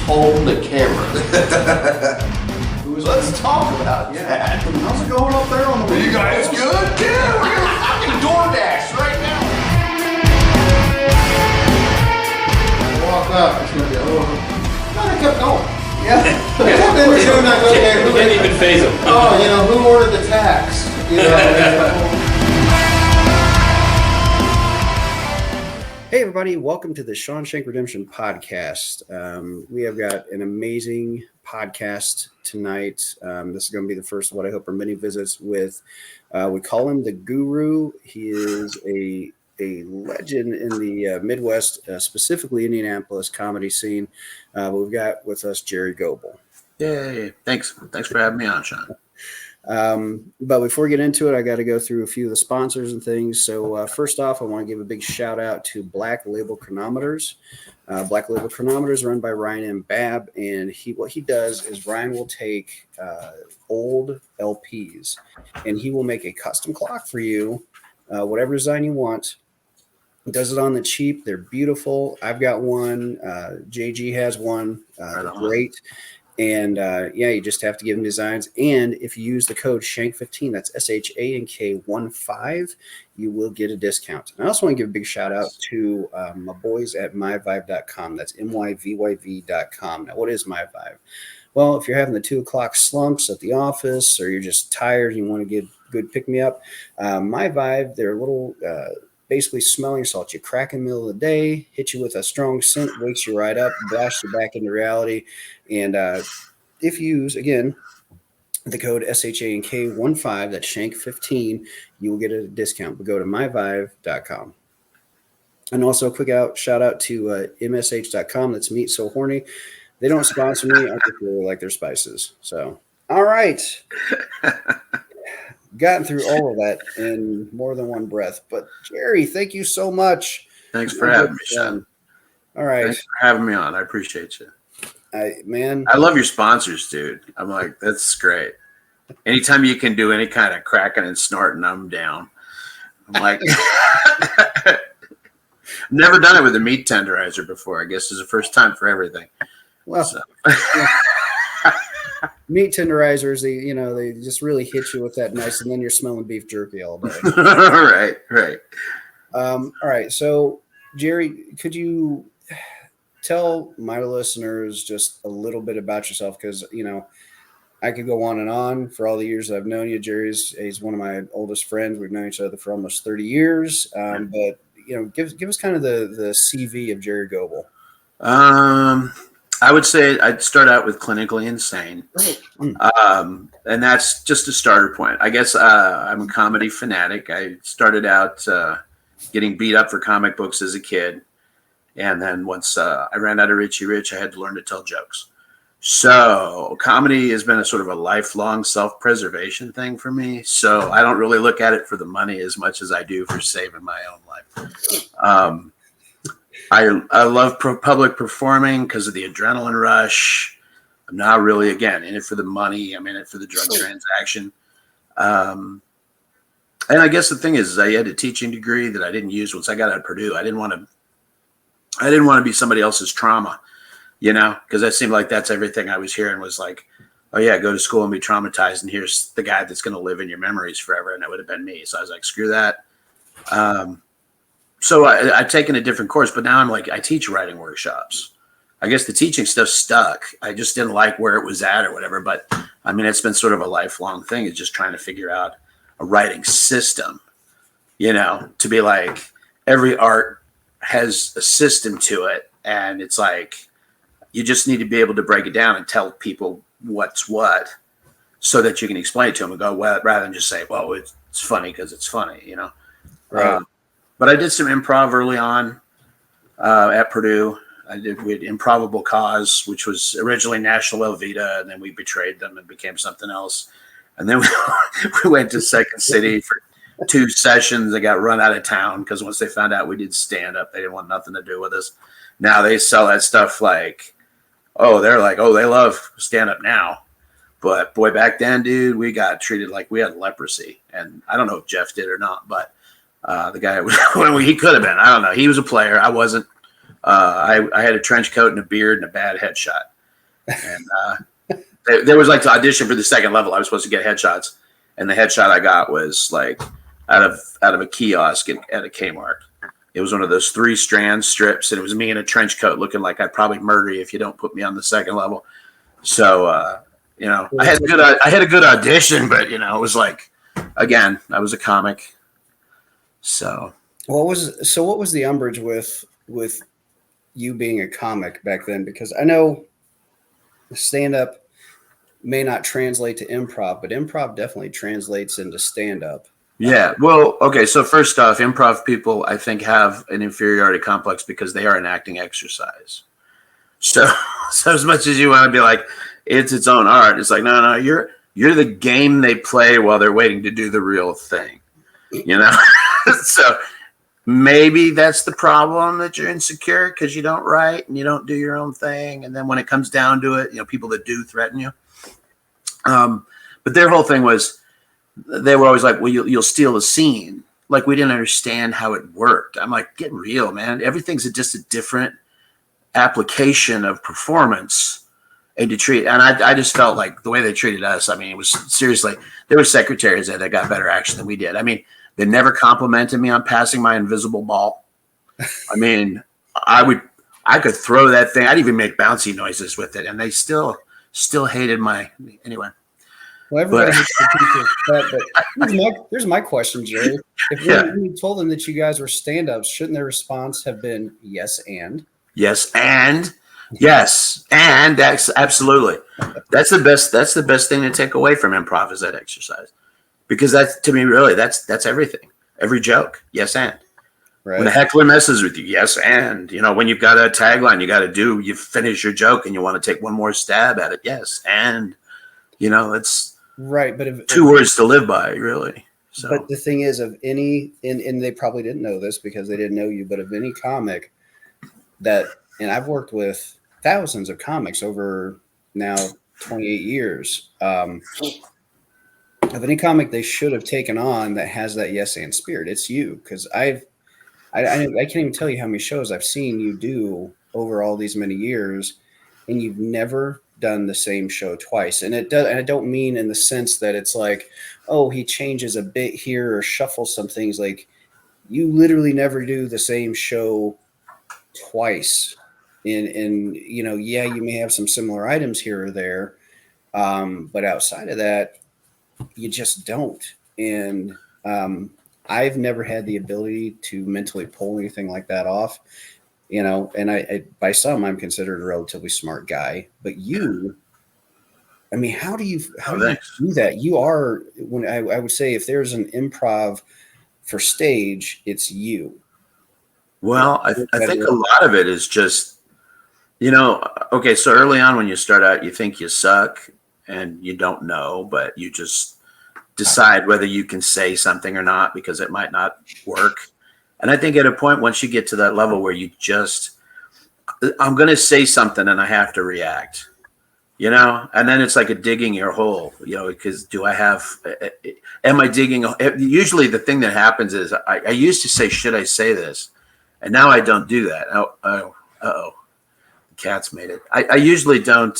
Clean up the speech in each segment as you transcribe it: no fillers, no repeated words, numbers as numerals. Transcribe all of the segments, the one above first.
Hold the camera. Let's talk about that. How's it going up there on the Are you guys good? Yeah, we're gonna fucking DoorDash right now. Walk up, it's gonna be over. No, they kept going. Yeah. They were doing that, okay, We didn't even phase them. oh, who ordered the tax? Hey everybody, welcome to the Shank Redemption podcast. We have got an amazing podcast tonight. This is going to be the first of what I hope are many visits with, we call him the Guru. He is a legend in the Midwest, specifically Indianapolis comedy scene. But we've got with us Gerry Gobel. Yay. Thanks for having me on, Sean. But before we get into it, I got to go through a few of the sponsors and things. So first off, I want to give a big shout out to Black Label Chronometers. Black Label Chronometers run by Ryan M. Babb, and what he does is Ryan will take old LPs and he will make a custom clock for you, whatever design you want. He does it on the cheap. They're beautiful. I've got one. JG has one. They're great. And you just have to give them designs. And if you use the code Shank15, that's SHANK15, you will get a discount. And I also want to give a big shout out to my boys at myvibe.com. That's myvyv.com. Now, what is MyVibe? Well, if you're having the 2 o'clock slumps at the office, or you're just tired and you want to get good pick me up, MyVibe, they're a little basically smelling salts. You crack in the middle of the day, hit you with a strong scent, wakes you right up, blasts you back into reality. And if you use, again, the code SHANK15, that's Shank15, you will get a discount. But go to myvibe.com. And also a quick shout out to MSH.com. That's Meat So Horny. They don't sponsor me. I just really like their spices. So, all right. Gotten through all of that in more than one breath. But Gerry, thank you so much. Thanks for having me, Sean. All right. Thanks for having me on. I appreciate you. I love your sponsors, dude. I'm like, that's great. Anytime you can do any kind of cracking and snorting, I'm down. I'm like, never done it with a meat tenderizer before. I guess it's the first time for everything. Well, so. Meat tenderizers, they just really hit you with that nice, and then you're smelling beef jerky all day. Right. All right. So, Gerry, could you tell my listeners just a little bit about yourself? Because, I could go on and on for all the years I've known you. He's one of my oldest friends. We've known each other for almost 30 years. But, give us kind of the CV of Gerry Gobel. I would say I'd start out with clinically insane. And that's just a starter point. I guess I'm a comedy fanatic. I started out getting beat up for comic books as a kid. And then once I ran out of Richie Rich, I had to learn to tell jokes. So comedy has been a sort of a lifelong self-preservation thing for me. So I don't really look at it for the money as much as I do for saving my own life. I love public performing because of the adrenaline rush. I'm not really, again, in it for the money. I'm in it for the drug transaction. And I guess the thing is I had a teaching degree that I didn't use once I got out of Purdue. I didn't want to be somebody else's trauma, because that seemed like that's everything I was hearing was like, oh yeah, go to school and be traumatized. And here's the guy that's going to live in your memories forever. And that would have been me. So I was like, screw that. So I've taken a different course, but now I'm like, I teach writing workshops. I guess the teaching stuff stuck. I just didn't like where it was at or whatever. But I mean, it's been sort of a lifelong thing. It's just trying to figure out a writing system, to be like every art has a system to it. And it's like, you just need to be able to break it down and tell people what's what so that you can explain it to them and go, well, rather than just say, well, it's funny because it's funny, Right. But I did some improv early on at Purdue. I did with Improbable Cause, which was originally National Velveeta, and then we betrayed them and became something else. And then we went to Second City for 2 sessions. They got run out of town because once they found out we did stand-up, they didn't want nothing to do with us. Now they sell that stuff like, they're like, they love stand-up now. But boy, back then, dude, we got treated like we had leprosy. And I don't know if Jeff did or not, but the guy, he could have been. I don't know. He was a player. I wasn't. I had a trench coat and a beard and a bad headshot. And there was like to audition for the second level. I was supposed to get headshots, and the headshot I got was like out of a kiosk at a Kmart. It was one of those 3-strand strips, and it was me in a trench coat looking like I'd probably murder you if you don't put me on the second level. So, I had a good audition, but it was like, again, I was a comic. So what was the umbrage with you being a comic back then? Because I know stand-up may not translate to improv, but improv definitely translates into stand-up. Yeah. Well, okay. So first off, improv people, I think, have an inferiority complex because they are an acting exercise. So as much as you want to be like, it's its own art, it's like, no, you're the game they play while they're waiting to do the real thing, So maybe that's the problem, that you're insecure because you don't write and you don't do your own thing. And then when it comes down to it, people that do threaten you. But their whole thing was, they were always like, well, you'll steal the scene. Like, we didn't understand how it worked. I'm like, get real, man. Everything's just a different application of performance. And I just felt like the way they treated us, I mean, it was seriously, there were secretaries that got better action than we did. I mean, they never complimented me on passing my invisible ball. I mean, I could throw that thing. I'd even make bouncy noises with it, and they still hated anyway. Well, everybody gets to but here's my question, Jerry. If we told them that you guys were stand-ups, shouldn't their response have been yes and? Yes and? Yes, and that's absolutely. That's the best thing to take away from improv is that exercise. Because that's, to me, really, that's everything. Every joke, yes and. Right. When a heckler messes with you, yes and. When you've got a tagline you finish your joke and you want to take one more stab at it, yes and. It's right, but two words to live by, really. So. But the thing is, of any, and they probably didn't know this because they didn't know you, but of any comic that, and I've worked with thousands of comics over now 28 years, of any comic they should have taken on that has that yes and spirit, it's you. Because I can't even tell you how many shows I've seen you do over all these many years, and you've never done the same show twice. And and I don't mean in the sense that it's like, oh, he changes a bit here or shuffles some things. Like, you literally never do the same show twice. And you may have some similar items here or there, but outside of that, you just don't. And I've never had the ability to mentally pull anything like that off. And I by some, I'm considered a relatively smart guy, but you, I mean, how do you do that? You are, when I would say, if there's an improv for stage, it's you. Well, I think a lot of it is just, okay, so early on when you start out, you think you suck and you don't know, but you just decide whether you can say something or not because it might not work. And I think at a point, once you get to that level where you I'm going to say something and I have to react, and then it's like a digging your hole, because am I digging? Usually the thing that happens is I used to say, should I say this? And now I don't do that. The cat's made it. I usually don't.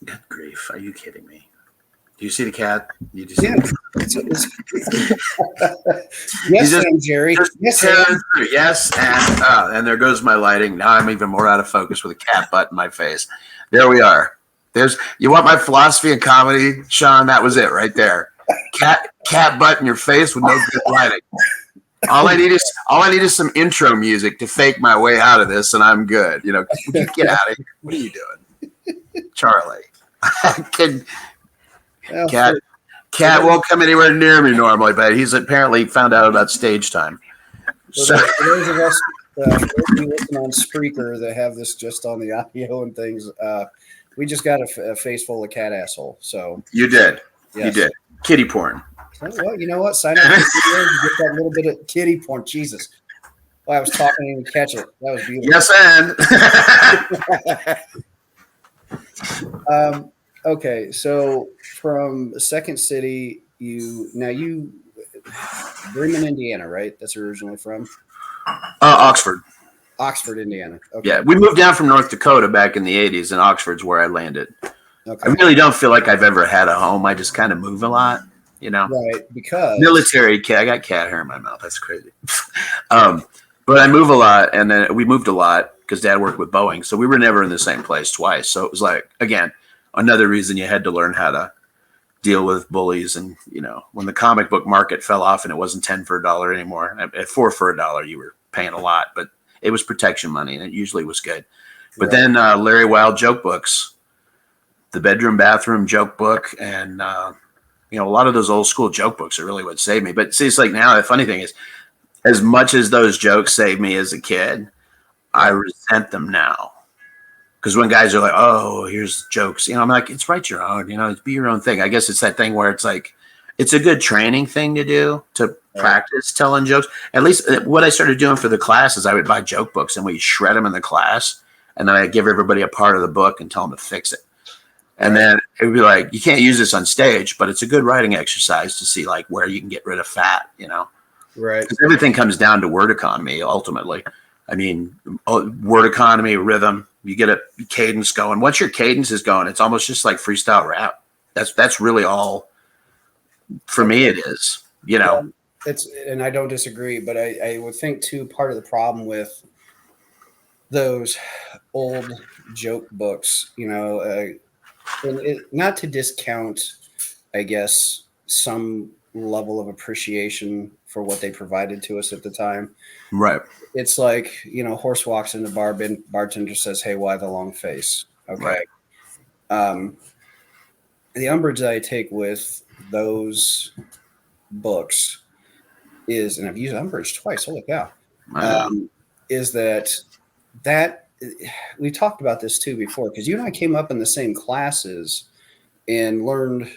Good grief. Are you kidding me? Do you see the cat? You just yes, and Jerry. Yes, and there goes my lighting. Now I'm even more out of focus with a cat butt in my face. There we are. You want my philosophy in comedy, Sean? That was it right there. Cat butt in your face with no good lighting. All I need is some intro music to fake my way out of this, and I'm good. Get out of here. What are you doing, Charlie? Cat won't come anywhere near me normally, but he's apparently found out about stage time. So for those of us listening on Spreaker that have this just on the audio and things, we just got a face full of cat asshole. So you did, yes. You did kitty porn. Well, you know what? Sign up for video to get that little bit of kitty porn. Jesus. Well, I was talking and catch it. That was beautiful. Yes, and. Okay, so from Second City, Bremen, Indiana, right? That's originally from Oxford. Oxford, Indiana. Okay. Yeah, we moved down from North Dakota back in the 80s, and Oxford's where I landed. Okay. I really don't feel like I've ever had a home. I just kind of move a lot, you know. Right, because Military cat. I got cat hair in my mouth. That's crazy. But I move a lot, and then we moved a lot because Dad worked with Boeing, so we were never in the same place twice. So it was like, again, another reason you had to learn how to deal with bullies. And when the comic book market fell off and it wasn't 10 for $1 anymore, at 4 for $1, you were paying a lot, but it was protection money, and it usually was good. But then Larry Wilde joke books, the bedroom bathroom joke book, and a lot of those old school joke books are really what saved me. But see, it's like now the funny thing is, as much as those jokes saved me as a kid, I resent them now. Because when guys are like, "Oh, here's jokes," I'm like, "It's write your own. It's be your own thing." I guess it's that thing where it's like, it's a good training thing to do, to practice telling jokes. At least what I started doing for the class is I would buy joke books and we shred them in the class, and then I give everybody a part of the book and tell them to fix it. And then it would be like, you can't use this on stage, but it's a good writing exercise to see like where you can get rid of fat. Right. Because everything comes down to word economy ultimately. I mean, word economy, rhythm. You get a cadence going. Once your cadence is going, it's almost just like freestyle rap. That's really all. For me, it is. And I don't disagree, but I would think too, part of the problem with those old joke books, not to discount, I guess, some level of appreciation for what they provided to us at the time. Right. It's like, horse walks in the bar, bartender says, "Hey, why the long face?" Okay. Right. The umbrage that I take with those books is, and I've used umbrage twice, holy cow, is that we talked about this too before, because you and I came up in the same classes and learned,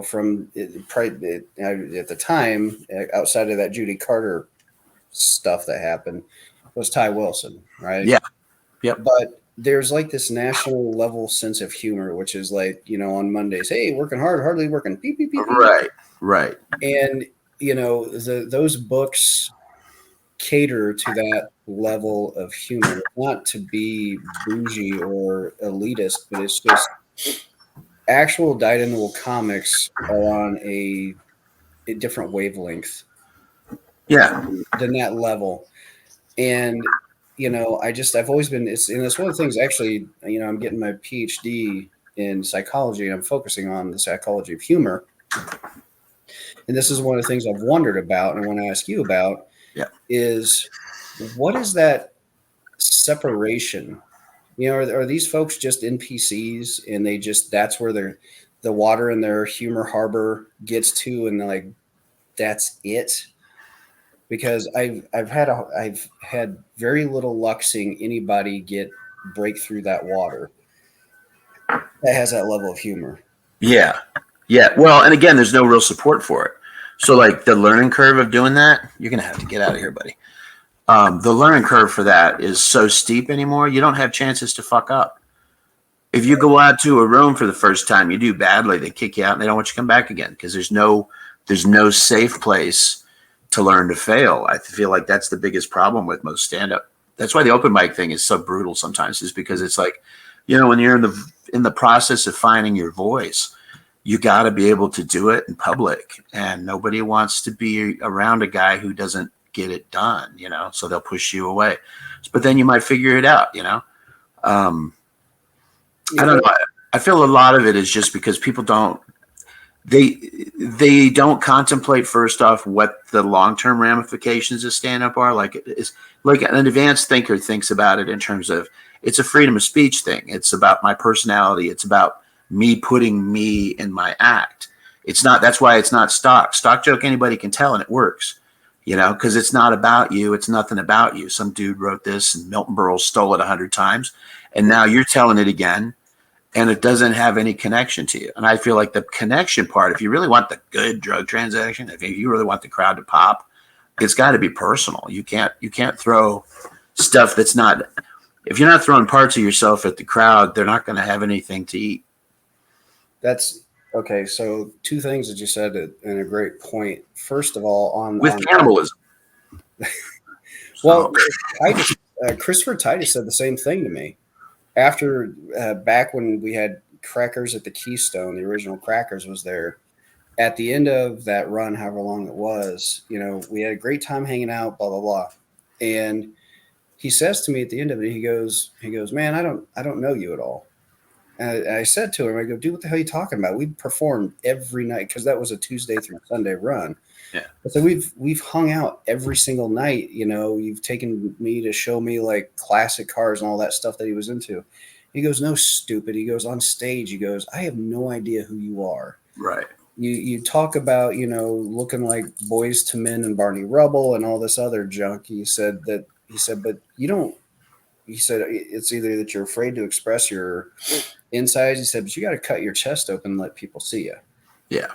from at the time, outside of that Judy Carter stuff that happened, was Ty Wilson, right? Yeah. Yep. But there's like this national level sense of humor, which is like, on Mondays, "Hey, working hard, hardly working." Beep, beep, beep, beep. Right. And, those books cater to that level of humor, not to be bougie or elitist, but it's just actual dyed-in-the-wool comics are on a different wavelength. Yeah. Than that level. And, I've always been, it's one of the things, actually, I'm getting my PhD in psychology, and I'm focusing on the psychology of humor. And this is one of the things I've wondered about, and I want to ask you about, is what is that separation? Are these folks just NPCs, and they just, that's where the water in their humor harbor gets to, and they're like, that's it? Because I've had very little luck seeing anybody break through that water that has that level of humor. Yeah. Well, and again, there's no real support for it. So like the learning curve of doing that, you're gonna have to get out of here, buddy. The learning curve for that is so steep anymore. You don't have chances to fuck up. If you go out to a room for the first time, you do badly, they kick you out and they don't want you to come back again, because there's no safe place to learn to fail. I feel like that's the biggest problem with most stand-up. That's why the open mic thing is so brutal sometimes, is because it's like, when you're in the process of finding your voice, you got to be able to do it in public, and nobody wants to be around a guy who doesn't get it done, so they'll push you away. But then you might figure it out, I don't know. I feel a lot of it is just because people don't, they don't contemplate, first off, what the long-term ramifications of stand-up are. Like, it's like an advanced thinker thinks about it in terms of, it's a freedom of speech thing. It's about my personality. It's about me putting me in my act. That's why it's not stock joke. Anybody can tell, and it works, because it's not about you. It's nothing about you. Some dude wrote this and Milton Berle stole it 100 times. And now you're telling it again, and it doesn't have any connection to you. And I feel like the connection part, if you really want the good drug transaction, if you really want the crowd to pop, it's got to be personal. You can't throw stuff that's not, if you're not throwing parts of yourself at the crowd, they're not going to have anything to eat. That's okay. So two things that you said, and a great point. First of all, with cannibalism. Well, Christopher Titus said the same thing to me after back when we had Crackers at the Keystone. The original Crackers was there. At the end of that run, however long it was, we had a great time hanging out, blah blah blah, and he says to me at the end of it, he goes, man, I don't know you at all. And I said to him, I go, dude, what the hell are you talking about? We performed every night because that was a Tuesday through Sunday run. Yeah. So we've hung out every single night. You've taken me to show me like classic cars and all that stuff that he was into. He goes, no, stupid. He goes, on stage, he goes, I have no idea who you are. Right. You talk about, looking like Boys to Men and Barney Rubble and all this other junk. He said, but you don't. He said it's either that you're afraid to express your insides. He said, but you got to cut your chest open and let people see you. Yeah.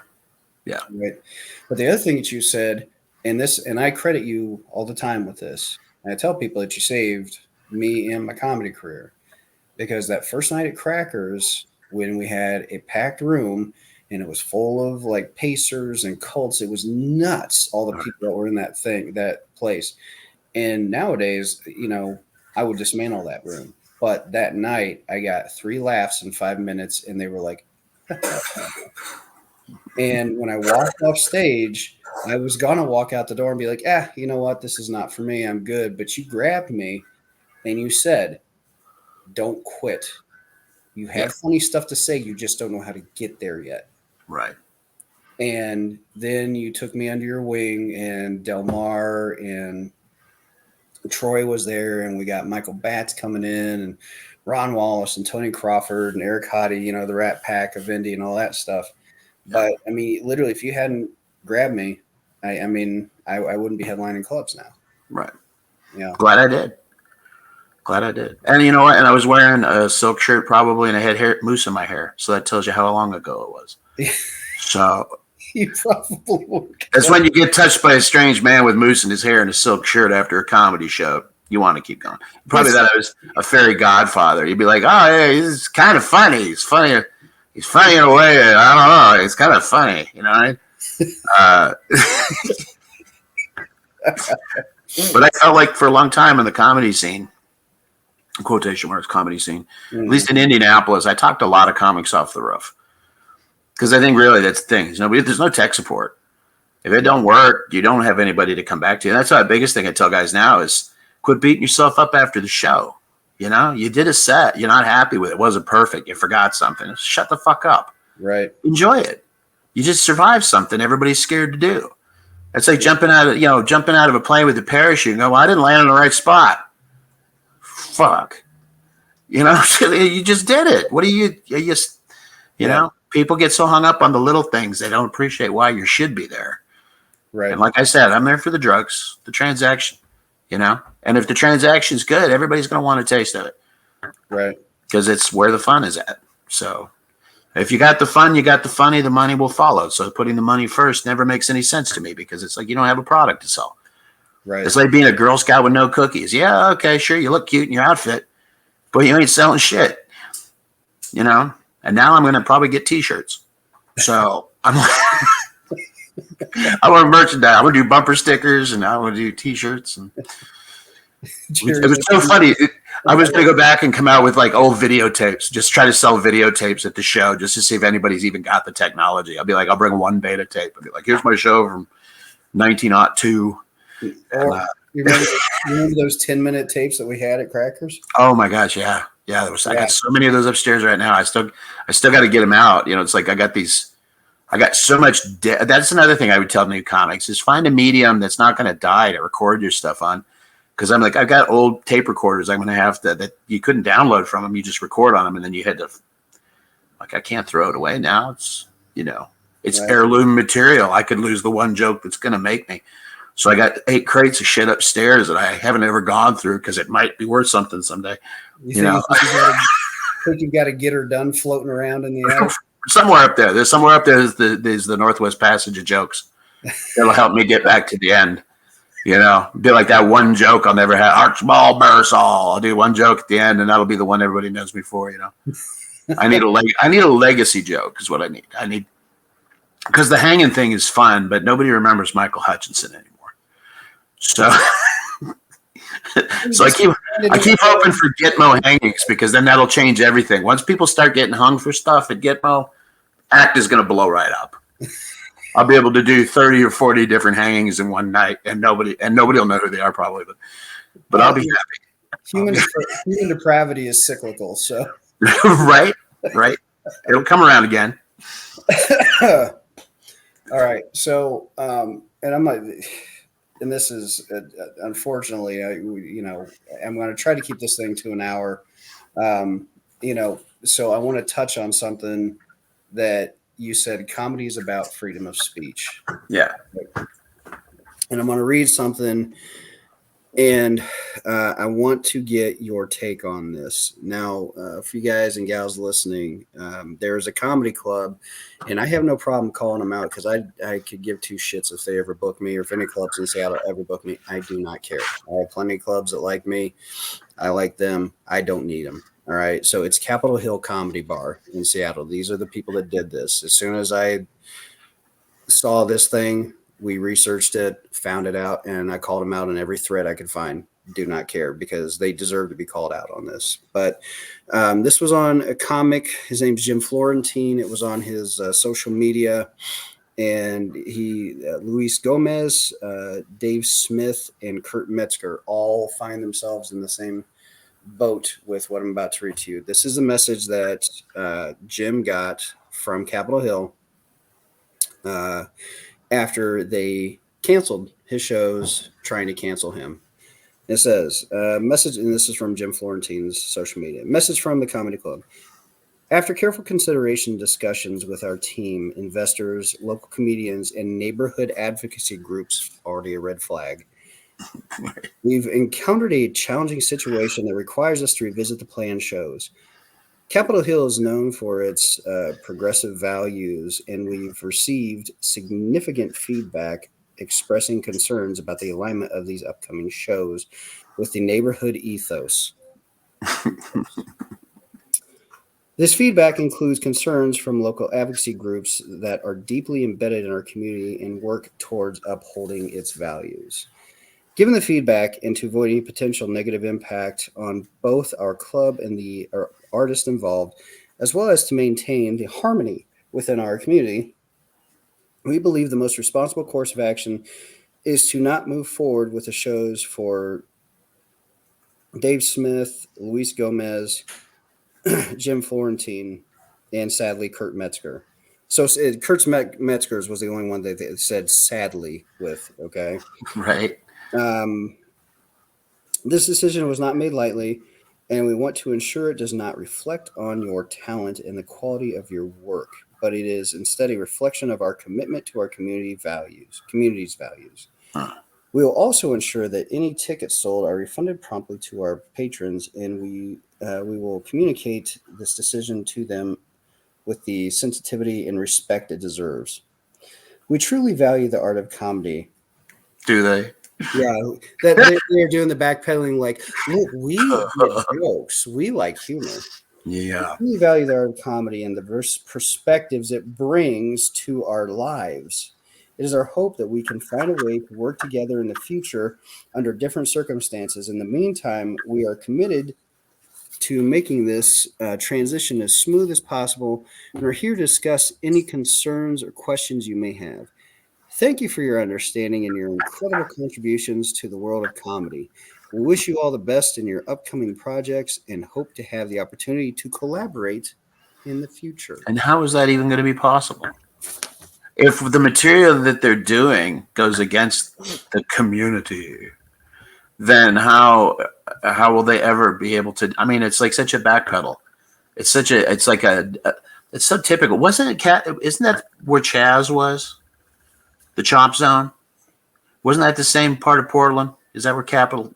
Yeah. Right. But the other thing that you said, and I credit you all the time with this, and I tell people that you saved me and my comedy career, because that first night at Crackers, when we had a packed room and it was full of like pacers and cults, it was nuts. All the people that were in that place. And nowadays, I would dismantle that room. But that night, I got 3 laughs in 5 minutes, and they were like, and when I walked off stage, I was going to walk out the door and be like, you know what? This is not for me. I'm good. But you grabbed me and you said, don't quit. You have funny stuff to say. You just don't know how to get there yet. Right. And then you took me under your wing, and Del Mar and Troy was there, and we got Michael Batts coming in, and Ron Wallace and Tony Crawford and Eric Hottie, the Rat Pack of Indy and all that stuff. But I mean, literally, if you hadn't grabbed me, I wouldn't be headlining clubs now. Right. Yeah. Glad I did. And you know what? And I was wearing a silk shirt probably, and I had mousse in my hair. So that tells you how long ago it was. So you probably would. That's when you get touched by a strange man with mousse in his hair and a silk shirt after a comedy show. You want to keep going. Probably that I was a fairy godfather. You'd be like, oh, yeah, he's kind of funny. He's funny. He's funny in a way that, I don't know. It's kind of funny, right? But I felt like for a long time in the comedy scene, quotation marks, comedy scene, at least in Indianapolis, I talked a lot of comics off the roof. Because I think really that's the thing. There's no tech support. If it don't work, you don't have anybody to come back to. And that's the biggest thing I tell guys now is quit beating yourself up after the show. You did a set. You're not happy with it. It wasn't perfect. You forgot something. Shut the fuck up. Right. Enjoy it. You just survived something everybody's scared to do. It's like jumping out of a plane with a parachute and go, well, I didn't land in the right spot. Fuck. You just did it. What do you know? People get so hung up on the little things, they don't appreciate why you should be there. Right. And like I said, I'm there for the drugs, the transaction, And if the transaction's good, everybody's going to want a taste of it. Right. Because it's where the fun is at. So if you got the fun, you got the funny, the money will follow. So putting the money first never makes any sense to me because it's like you don't have a product to sell. Right. It's like being a Girl Scout with no cookies. Yeah, okay, sure, you look cute in your outfit, but you ain't selling shit. And now I'm going to probably get T-shirts. So I want merchandise. I want to do bumper stickers, and I want to do T-shirts. And it was so funny. I was going to go back and come out with like old videotapes, just try to sell videotapes at the show, just to see if anybody's even got the technology. I'll be like, I'll bring one beta tape. I'll be like, here's my show from 1902. Or, you remember those 10-minute tapes that we had at Crackers? Oh my gosh, yeah. I got so many of those upstairs right now. I still got to get them out. It's like I got so much. That's another thing I would tell new comics is find a medium that's not going to die to record your stuff on. Because I'm like, I've got old tape recorders. I'm going to have that you couldn't download from them. You just record on them, and then you had to. Like, I can't throw it away now. It's it's heirloom material. I could lose the one joke that's going to make me. So I got 8 crates of shit upstairs that I haven't ever gone through because it might be worth something someday. You think you've got to get her done floating around in the air? Somewhere up there. There's the Northwest Passage of jokes. It'll help me get back to the end. Be like that one joke I'll never have. Archibald Bersall. I'll do one joke at the end, and that'll be the one everybody knows me for. I need a legacy joke is what I need. I need because the hanging thing is fun, but nobody remembers Michael Hutchinson anymore. So So I keep hoping for Gitmo hangings because then that'll change everything. Once people start getting hung for stuff at Gitmo, act is going to blow right up. I'll be able to do 30 or 40 different hangings in one night, and nobody will know who they are probably, but I'll be happy. Human depravity is cyclical, so right. It'll come around again. all right. So, and I'm not, and this is unfortunately, I'm going to try to keep this thing to an hour. So I want to touch on something that you said. Comedy is about freedom of speech. Yeah. And I'm going to read something, and I want to get your take on this. Now, for you guys and gals listening, there's a comedy club, and I have no problem calling them out because I could give two shits if they ever book me or if any clubs in Seattle ever book me. I do not care. I have plenty of clubs that like me. I like them. I don't need them. All right. So it's Capitol Hill Comedy Bar in Seattle. These are the people that did this. As soon as I saw this thing, we researched it, found it out, and I called them out on every thread I could find. Do not care because they deserve to be called out on this. But this was on a comic. His name's Jim Florentine. It was on his social media. And Luis Gomez, Dave Smith, and Kurt Metzger all find themselves in the same boat with what I'm about to read to you. This is a message that Jim got from Capitol Hill after they canceled his shows, trying to cancel him. It says, message, and this is from Jim Florentine's social media, message from the Comedy Club. After careful consideration and discussions with our team, investors, local comedians, and neighborhood advocacy groups, already a red flag, we've encountered a challenging situation that requires us to revisit the planned shows. Capitol Hill is known for its progressive values, and we've received significant feedback expressing concerns about the alignment of these upcoming shows with the neighborhood ethos. This feedback includes concerns from local advocacy groups that are deeply embedded in our community and work towards upholding its values. Given the feedback and to avoid any potential negative impact on both our club and the artists involved, as well as to maintain the harmony within our community, we believe the most responsible course of action is to not move forward with the shows for Dave Smith, Luis Gomez, Jim Florentine, and sadly, Kurt Metzger. So Kurt Metzger's was the only one that they said sadly with, okay? Right. This decision was not made lightly, and we want to ensure it does not reflect on your talent and the quality of your work, but it is instead a reflection of our commitment to our community's values. Huh. We will also ensure that any tickets sold are refunded promptly to our patrons, and we will communicate this decision to them with the sensitivity and respect it deserves. We truly value the art of comedy. Do they? Yeah, that they're doing the backpedaling like, look, we get jokes. We like humor. Yeah. We value the art of comedy and the diverse perspectives it brings to our lives. It is our hope that we can find a way to work together in the future under different circumstances. In the meantime, we are committed to making this transition as smooth as possible and are here to discuss any concerns or questions you may have. Thank you for your understanding and your incredible contributions to the world of comedy. We wish you all the best in your upcoming projects and hope to have the opportunity to collaborate in the future. And how is that even going to be possible? If the material that they're doing goes against the community, then how will they ever be able to? I mean, it's like such a backpedal. It's so typical. Isn't that where Chaz was? The Chomp Zone? Wasn't that the same part of Portland? Is that where Capitol?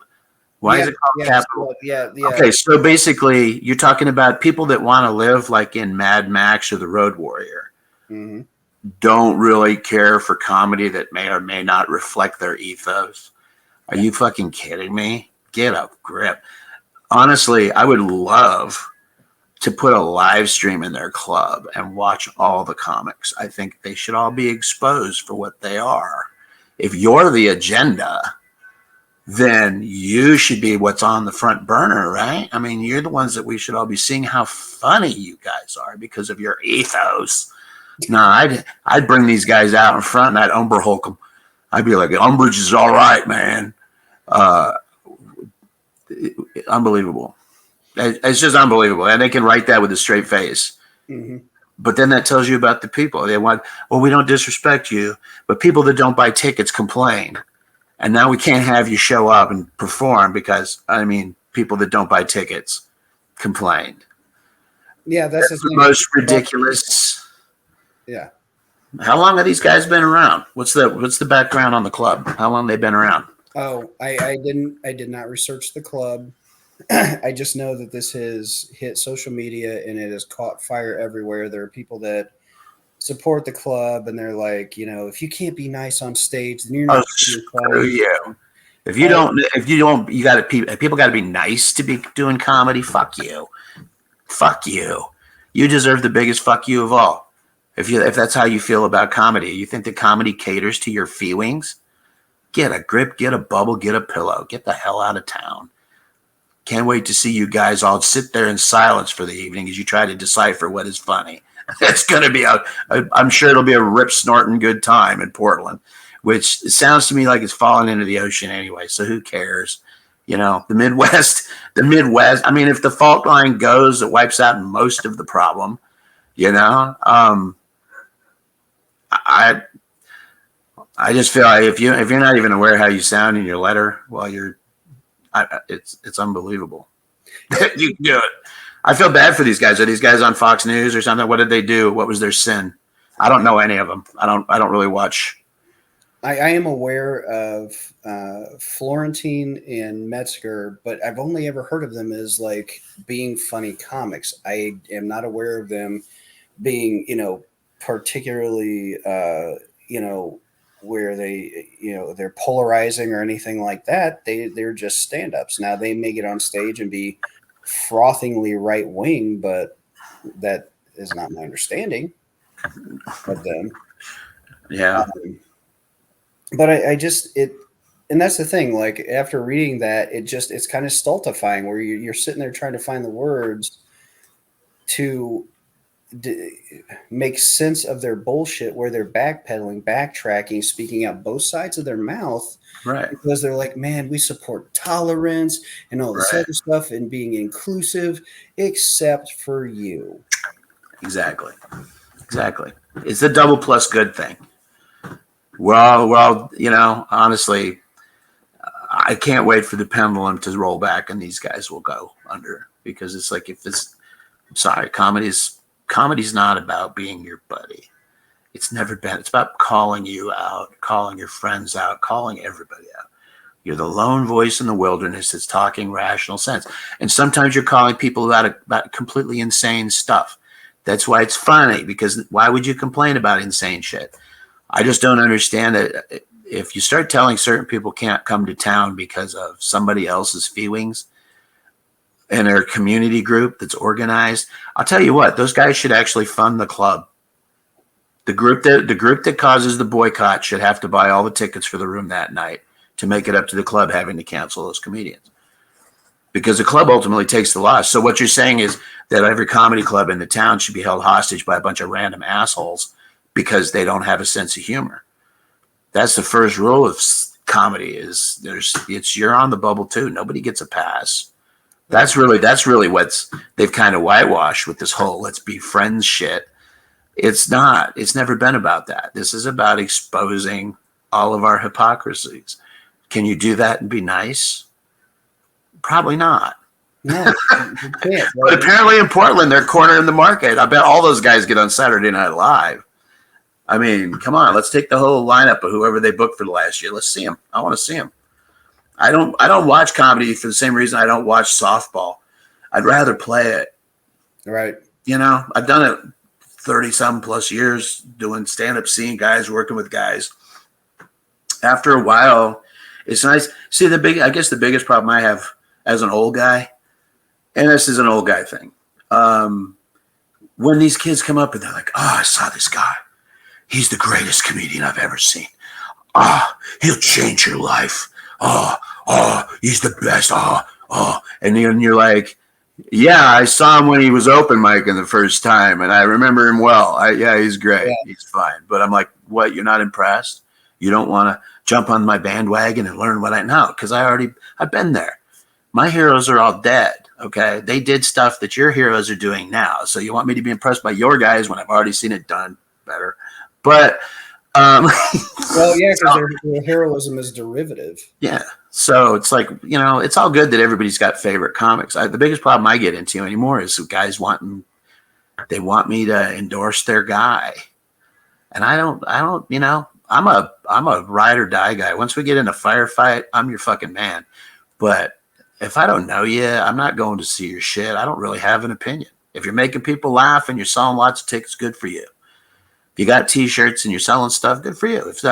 Why is it called Capitol? Yeah. Okay, so basically, you're talking about people that want to live like in Mad Max or The Road Warrior. Mm-hmm. Don't really care for comedy that may or may not reflect their ethos. Are you fucking kidding me? Get a grip. Honestly, I would love to put a live stream in their club and watch all the comics. I think they should all be exposed for what they are. If you're the agenda, then you should be what's on the front burner, right? I mean, you're the ones that we should all be seeing how funny you guys are because of your ethos. No, I'd bring these guys out in front and I'd Umber Hulk them. I'd be like, Umbridge is all right, man. Unbelievable. It's just unbelievable. And they can write that with a straight face. Mm-hmm. But then that tells you about the people. They want, well, we don't disrespect you, but people that don't buy tickets complain. And now we can't have you show up and perform because, I mean, people that don't buy tickets complained. Yeah, that's the most ridiculous. Yeah. How long have these guys been around? What's the background on the club? How long they been around? Oh, I did not research the club. I just know that this has hit social media and it has caught fire everywhere. There are people that support the club and they're like, you know, if you can't be nice on stage, then you're not screw you. If you don't, you got to people got to be nice to be doing comedy. Fuck you. Fuck you. You deserve the biggest fuck you of all. If that's how you feel about comedy, you think that comedy caters to your feelings? Get a grip, get a bubble, get a pillow. Get the hell out of town. Can't wait to see you guys all sit there in silence for the evening as you try to decipher what is funny. It's going to be I'm sure it'll be a rip snorting good time in Portland, which sounds to me like it's falling into the ocean anyway. So who cares? You know, the Midwest, I mean, if the fault line goes, it wipes out most of the problem, you know? I just feel like if you're not even aware how you sound in your letter, well, it's unbelievable. You can do it. I feel bad for these guys. Are these guys on Fox News or something? What did they do? What was their sin? I don't know any of them. I don't really watch. I am aware of Florentine and Metzger, but I've only ever heard of them as like being funny comics. I am not aware of them being, you know, particularly, you know, where they, you know, they're polarizing or anything like that. They're just stand-ups. Now they may get on stage and be frothingly right wing, but that is not my understanding of them. Yeah. But I just, and that's the thing, like after reading that, it's kind of stultifying where you're sitting there trying to find the words to make sense of their bullshit where they're backpedaling, backtracking, speaking out both sides of their mouth. Right. Because they're like, man, we support tolerance and all this other stuff and being inclusive, except for you. Exactly. It's a double plus good thing. Well, you know, honestly, I can't wait for the pendulum to roll back and these guys will go under because it's like, I'm sorry, comedy's not about being your buddy. It's never been. It's about calling you out, calling your friends out, calling everybody out. You're the lone voice in the wilderness that's talking rational sense. And sometimes you're calling people about completely insane stuff. That's why it's funny, because why would you complain about insane shit? I just don't understand that if you start telling certain people can't come to town because of somebody else's feelings in their community group that's organized, I'll tell you what, those guys should actually fund the club. The group that causes the boycott should have to buy all the tickets for the room that night to make it up to the club having to cancel those comedians. Because the club ultimately takes the loss. So what you're saying is that every comedy club in the town should be held hostage by a bunch of random assholes because they don't have a sense of humor. That's the first rule of comedy is you're on the bubble too. Nobody gets a pass. That's really what's they've kind of whitewashed with this whole let's be friends shit. It's not. It's never been about that. This is about exposing all of our hypocrisies. Can you do that and be nice? Probably not. No, you can't. But apparently in Portland, they're cornering the market. I bet all those guys get on Saturday Night Live. I mean, come on, let's take the whole lineup of whoever they booked for the last year. Let's see them. I want to see them. I don't watch comedy for the same reason I don't watch softball. I'd rather play it. Right. You know, I've done it 30-some plus years doing stand-up, seeing guys, working with guys. After a while, it's nice. See, I guess the biggest problem I have as an old guy, and this is an old guy thing, when these kids come up and they're like, oh, I saw this guy. He's the greatest comedian I've ever seen. He'll change your life. oh, he's the best. Oh. And then you're like, yeah, I saw him when he was open micing the first time, and I remember him well. Yeah, he's great. Yeah. He's fine. But I'm like, what? You're not impressed? You don't want to jump on my bandwagon and learn what I know? Because I've been there. My heroes are all dead. Okay, they did stuff that your heroes are doing now. So you want me to be impressed by your guys when I've already seen it done better? But well, yeah, because their heroism is derivative. Yeah. So it's like, it's all good that everybody's got favorite comics. The biggest problem I get into anymore is guys want me to endorse their guy. And I don't, I'm a ride or die guy. Once we get in a firefight, I'm your fucking man. But if I don't know you, I'm not going to see your shit. I don't really have an opinion. If you're making people laugh and you're selling lots of tickets, good for you. If you got T-shirts and you're selling stuff, good for you. If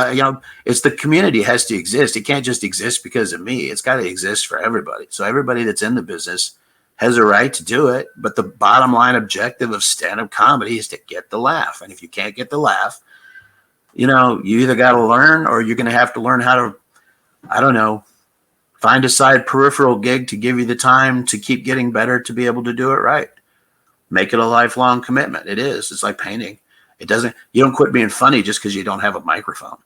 it's the community has to exist. It can't just exist because of me. It's got to exist for everybody. So everybody that's in the business has a right to do it. But the bottom line objective of stand-up comedy is to get the laugh. And if you can't get the laugh, you either got to learn or you're going to have to learn how to, I don't know, find a side peripheral gig to give you the time to keep getting better to be able to do it right. Make it a lifelong commitment. It is. It's like painting. You don't quit being funny just because you don't have a microphone.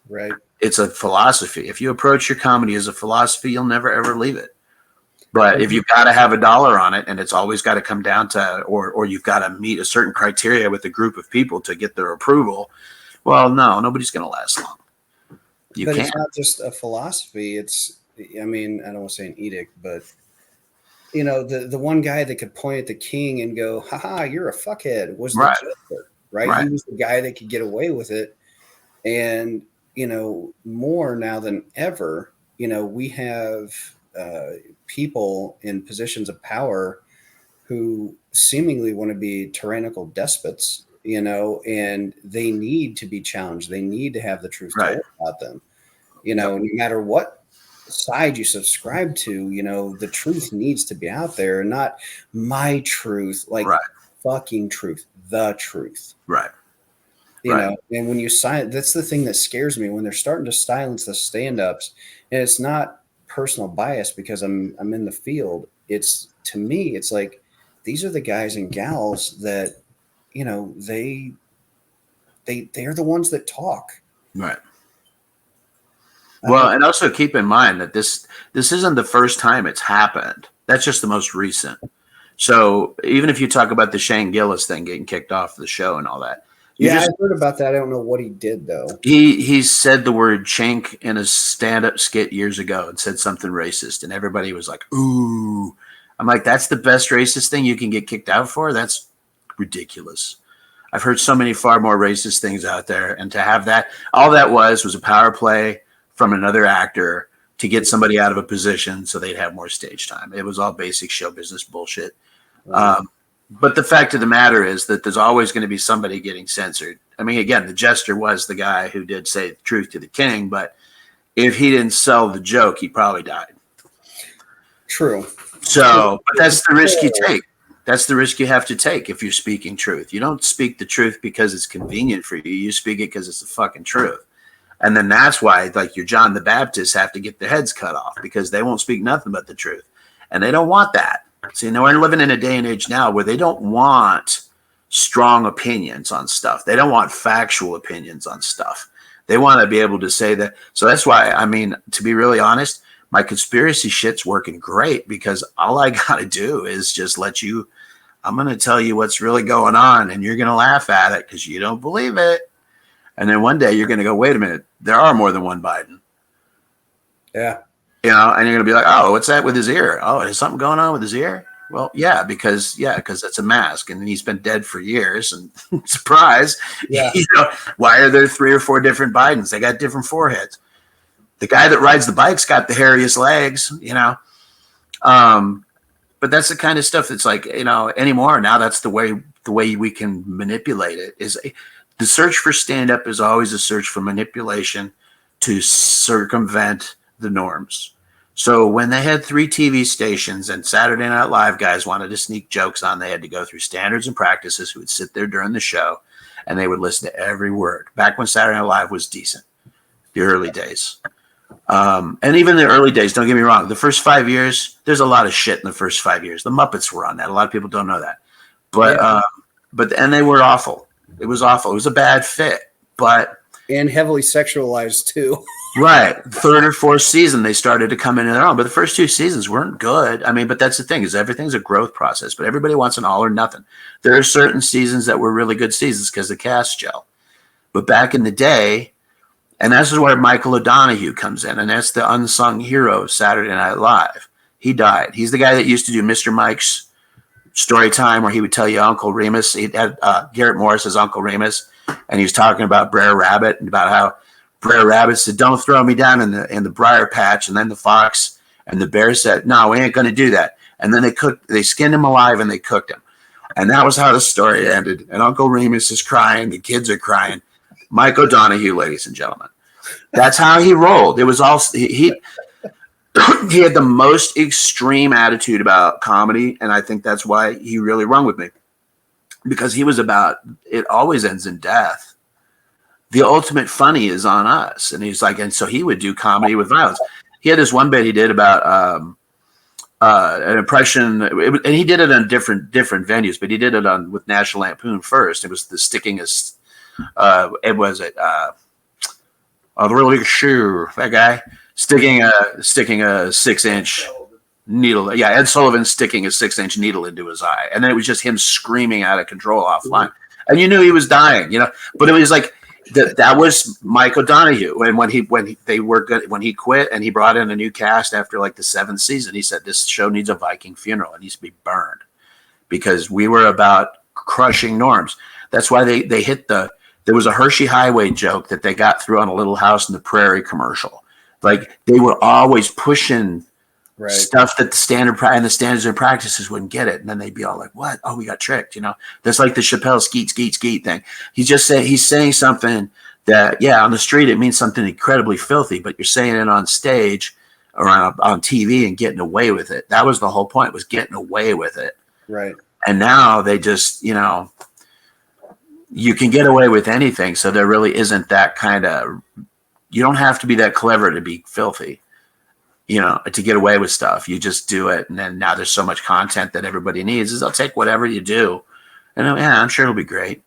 Right. It's a philosophy. If you approach your comedy as a philosophy, you'll never, ever leave it. But if you've got to have $1 on it and it's always got to come down to, or you've got to meet a certain criteria with a group of people to get their approval, well, no, nobody's going to last long. But it's not just a philosophy. It's, I don't want to say an edict, but the one guy that could point at the king and go, haha, you're a fuckhead was the Joker, right? He was the guy that could get away with it. And, more now than ever, we have people in positions of power who seemingly want to be tyrannical despots, and they need to be challenged. They need to have the truth told about them, no matter what side you subscribe to, the truth needs to be out there, and not my truth, like fucking truth, the truth. Right. And when you that's the thing that scares me when they're starting to silence the stand-ups, and it's not personal bias because I'm in the field. It's, to me, it's like, these are the guys and gals that, they are the ones that talk. Right. Well, and also keep in mind that this isn't the first time it's happened. That's just the most recent. So even if you talk about the Shane Gillis thing getting kicked off the show and all that. I heard about that. I don't know what he did, though. He said the word Shank in a stand-up skit years ago and said something racist, and everybody was like, ooh. I'm like, that's the best racist thing you can get kicked out for? That's ridiculous. I've heard so many far more racist things out there, and to have that, all that was a power play from another actor to get somebody out of a position so they'd have more stage time. It was all basic show business bullshit. But the fact of the matter is that there's always going to be somebody getting censored. I mean, again, the jester was the guy who did say the truth to the king, but if he didn't sell the joke, he probably died. True. So, but that's the risk you take. That's the risk you have to take if you're speaking truth. You don't speak the truth because it's convenient for you. You speak it because it's the fucking truth. And then that's why, like, your John the Baptist have to get their heads cut off because they won't speak nothing but the truth. And they don't want that. See, we're living in a day and age now where they don't want strong opinions on stuff. They don't want factual opinions on stuff. They want to be able to say that. So that's why, to be really honest, my conspiracy shit's working great because all I got to do is just I'm going to tell you what's really going on and you're going to laugh at it because you don't believe it. And then one day you're going to go, wait a minute, there are more than one Biden. Yeah. And you're going to be like, oh, what's that with his ear? Oh, is something going on with his ear? Well, because it's a mask and he's been dead for years. And surprise, why are there 3 or 4 different Bidens? They got different foreheads. The guy that rides the bike's got the hairiest legs, But that's the kind of stuff that's like, anymore. Now that's the way we can manipulate it. Is the search for stand-up is always a search for manipulation to circumvent the norms. So when they had 3 TV stations and Saturday Night Live guys wanted to sneak jokes on, they had to go through standards and practices who would sit there during the show and they would listen to every word. Back when Saturday Night Live was decent, the early days. And even the early days, don't get me wrong, the first 5 years, there's a lot of shit in the first 5 years. The Muppets were on that. A lot of people don't know that. And they were awful. It was awful. It was a bad fit. And heavily sexualized too. Right. Third or fourth season, they started to come into their own. But the first 2 seasons weren't good. I mean, but that's the thing, is everything's a growth process. But everybody wants an all or nothing. There are certain seasons that were really good seasons because the cast gel. But back in the day, and this is where Michael O'Donoghue comes in, and that's the unsung hero of Saturday Night Live. He died. He's the guy that used to do Mr. Mike's Story Time, where he would tell you Uncle Remus. He had Garrett Morris as Uncle Remus, and he was talking about Brer Rabbit and about how Brer Rabbit said, "Don't throw me down in the briar patch." And then the fox and the bear said, "No, we ain't going to do that." And then they skinned him alive and they cooked him. And that was how the story ended. And Uncle Remus is crying. The kids are crying. Mike O'Donoghue, ladies and gentlemen. That's how he rolled. It was all he had the most extreme attitude about comedy, and I think that's why he really rung with me, because he was about it always ends in death. The ultimate funny is on us, and he's like, and so he would do comedy with violence. He had this one bit he did about an impression, and he did it on different venues, but he did it on with National Lampoon first. It was the sticking a the really shoe, that guy sticking a 6-inch needle. Yeah, Ed Sullivan sticking a 6-inch needle into his eye, and then it was just him screaming out of control offline, and you knew he was dying, But it was like that was Mike O'Donoghue, and when he quit and he brought in a new cast after like the 7th season, he said this show needs a Viking funeral. It needs to be burned because we were about crushing norms. That's why they hit there was a Hershey Highway joke that they got through on a Little House in the Prairie commercial. Like they were always pushing stuff that the standards and practices wouldn't get it. And then they'd be all like, what? Oh, we got tricked. That's like the Chappelle skeet thing. He's saying something that, on the street, it means something incredibly filthy, but you're saying it on stage or on TV and getting away with it. That was the whole point, was getting away with it. Right. And now they just, you can get away with anything. So there really isn't that kind of, you don't have to be that clever to be filthy, to get away with stuff. You just do it. And then now there's so much content that everybody needs is they'll take whatever you do. And I'm sure it'll be great,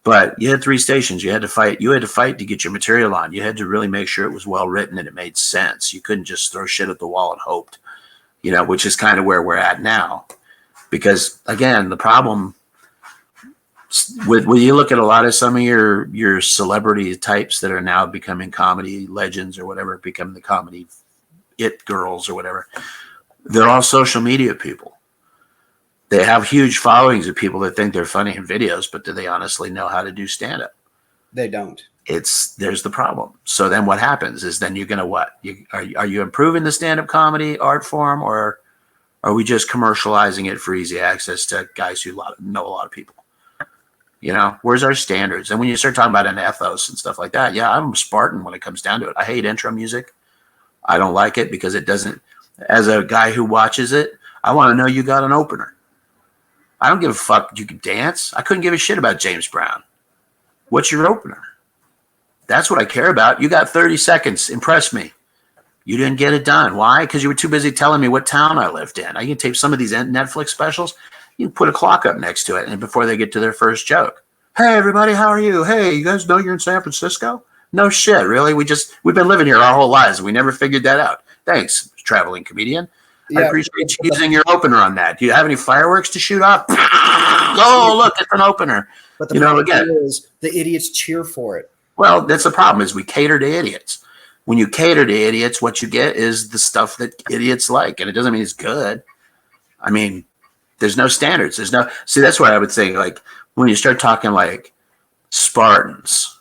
but you had 3 stations. You had to fight to get your material on. You had to really make sure it was well written and it made sense. You couldn't just throw shit at the wall and hoped, which is kind of where we're at now. Because again, the problem when you look at a lot of some of your celebrity types that are now becoming comedy legends or whatever, becoming the comedy it girls or whatever, they're all social media people. They have huge followings of people that think they're funny in videos, but do they honestly know how to do stand-up? They don't. There's the problem. So then what happens is then you're going to what? Are you improving the stand-up comedy art form, or are we just commercializing it for easy access to guys who know a lot of people? Where's our standards? And when you start talking about an ethos and stuff like that, I'm Spartan when it comes down to it. I hate intro music. I don't like it because it doesn't, as a guy who watches it, I want to know you got an opener. I don't give a fuck. You can dance. I couldn't give a shit about James Brown. What's your opener? That's what I care about. You got 30 seconds. Impress me. You didn't get it done. Why? Because you were too busy telling me what town I lived in. I can tape some of these Netflix specials. You can put a clock up next to it, and before they get to their first joke, hey everybody, how are you? Hey, you guys know you're in San Francisco? No shit, really? We've been living here our whole lives. We never figured that out. Thanks, traveling comedian. I appreciate you using your opener on that. Do you have any fireworks to shoot off? Oh, look, it's an opener. But the problem is the idiots cheer for it. Well, that's the problem, is we cater to idiots. When you cater to idiots, what you get is the stuff that idiots like, and it doesn't mean it's good. I mean, there's no standards. That's why I would say, like, when you start talking like Spartans,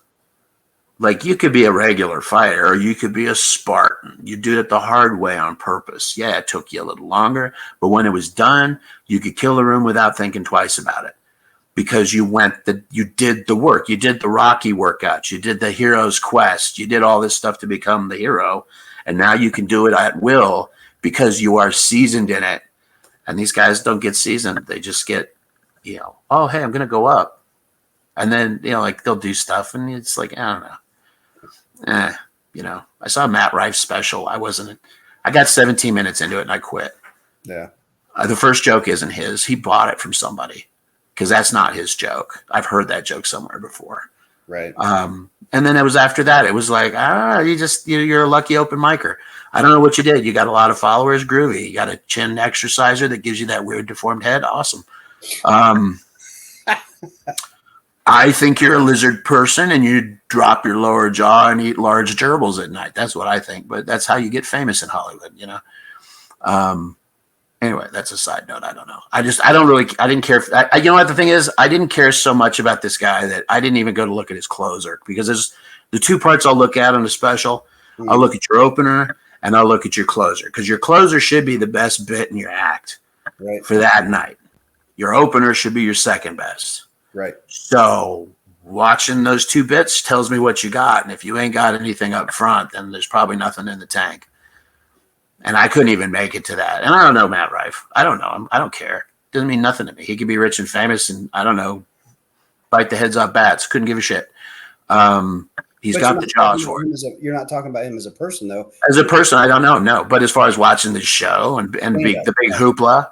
like you could be a regular fighter or you could be a Spartan. You do it the hard way on purpose. Yeah, it took you a little longer, but when it was done, you could kill the room without thinking twice about it because you did the work. You did the Rocky workouts. You did the hero's quest. You did all this stuff to become the hero. And now you can do it at will because you are seasoned in it. And these guys don't get seasoned. They just get, oh, hey, I'm going to go up. And then, like they'll do stuff and it's like, I don't know. I saw Matt Rife's special. I got 17 minutes into it and I quit. Yeah. The first joke isn't his. He bought it from somebody because that's not his joke. I've heard that joke somewhere before. Right. And then it was after that. It was like, you're a lucky open micer. I don't know what you did. You got a lot of followers. Groovy. You got a chin exerciser that gives you that weird deformed head. Awesome. I think you're a lizard person and you drop your lower jaw and eat large gerbils at night. That's what I think. But that's how you get famous in Hollywood, Anyway, that's a side note. I don't know. I didn't care. You know what the thing is? I didn't care so much about this guy that I didn't even go to look at his closer, because there's the two parts I'll look at on the special. Mm-hmm. I'll look at your opener and I'll look at your closer, because your closer should be the best bit in your act for that night. Your opener should be your second best. Right. So watching those two bits tells me what you got. And if you ain't got anything up front, then there's probably nothing in the tank. And I couldn't even make it to that. And I don't know Matt Rife. I don't know him. I don't care. Doesn't mean nothing to me. He could be rich and famous and, I don't know, bite the heads off bats. Couldn't give a shit. He's got the jaws for it. You're not talking about him as a person, though. As a person, I don't know. No. But as far as watching the show and the big hoopla,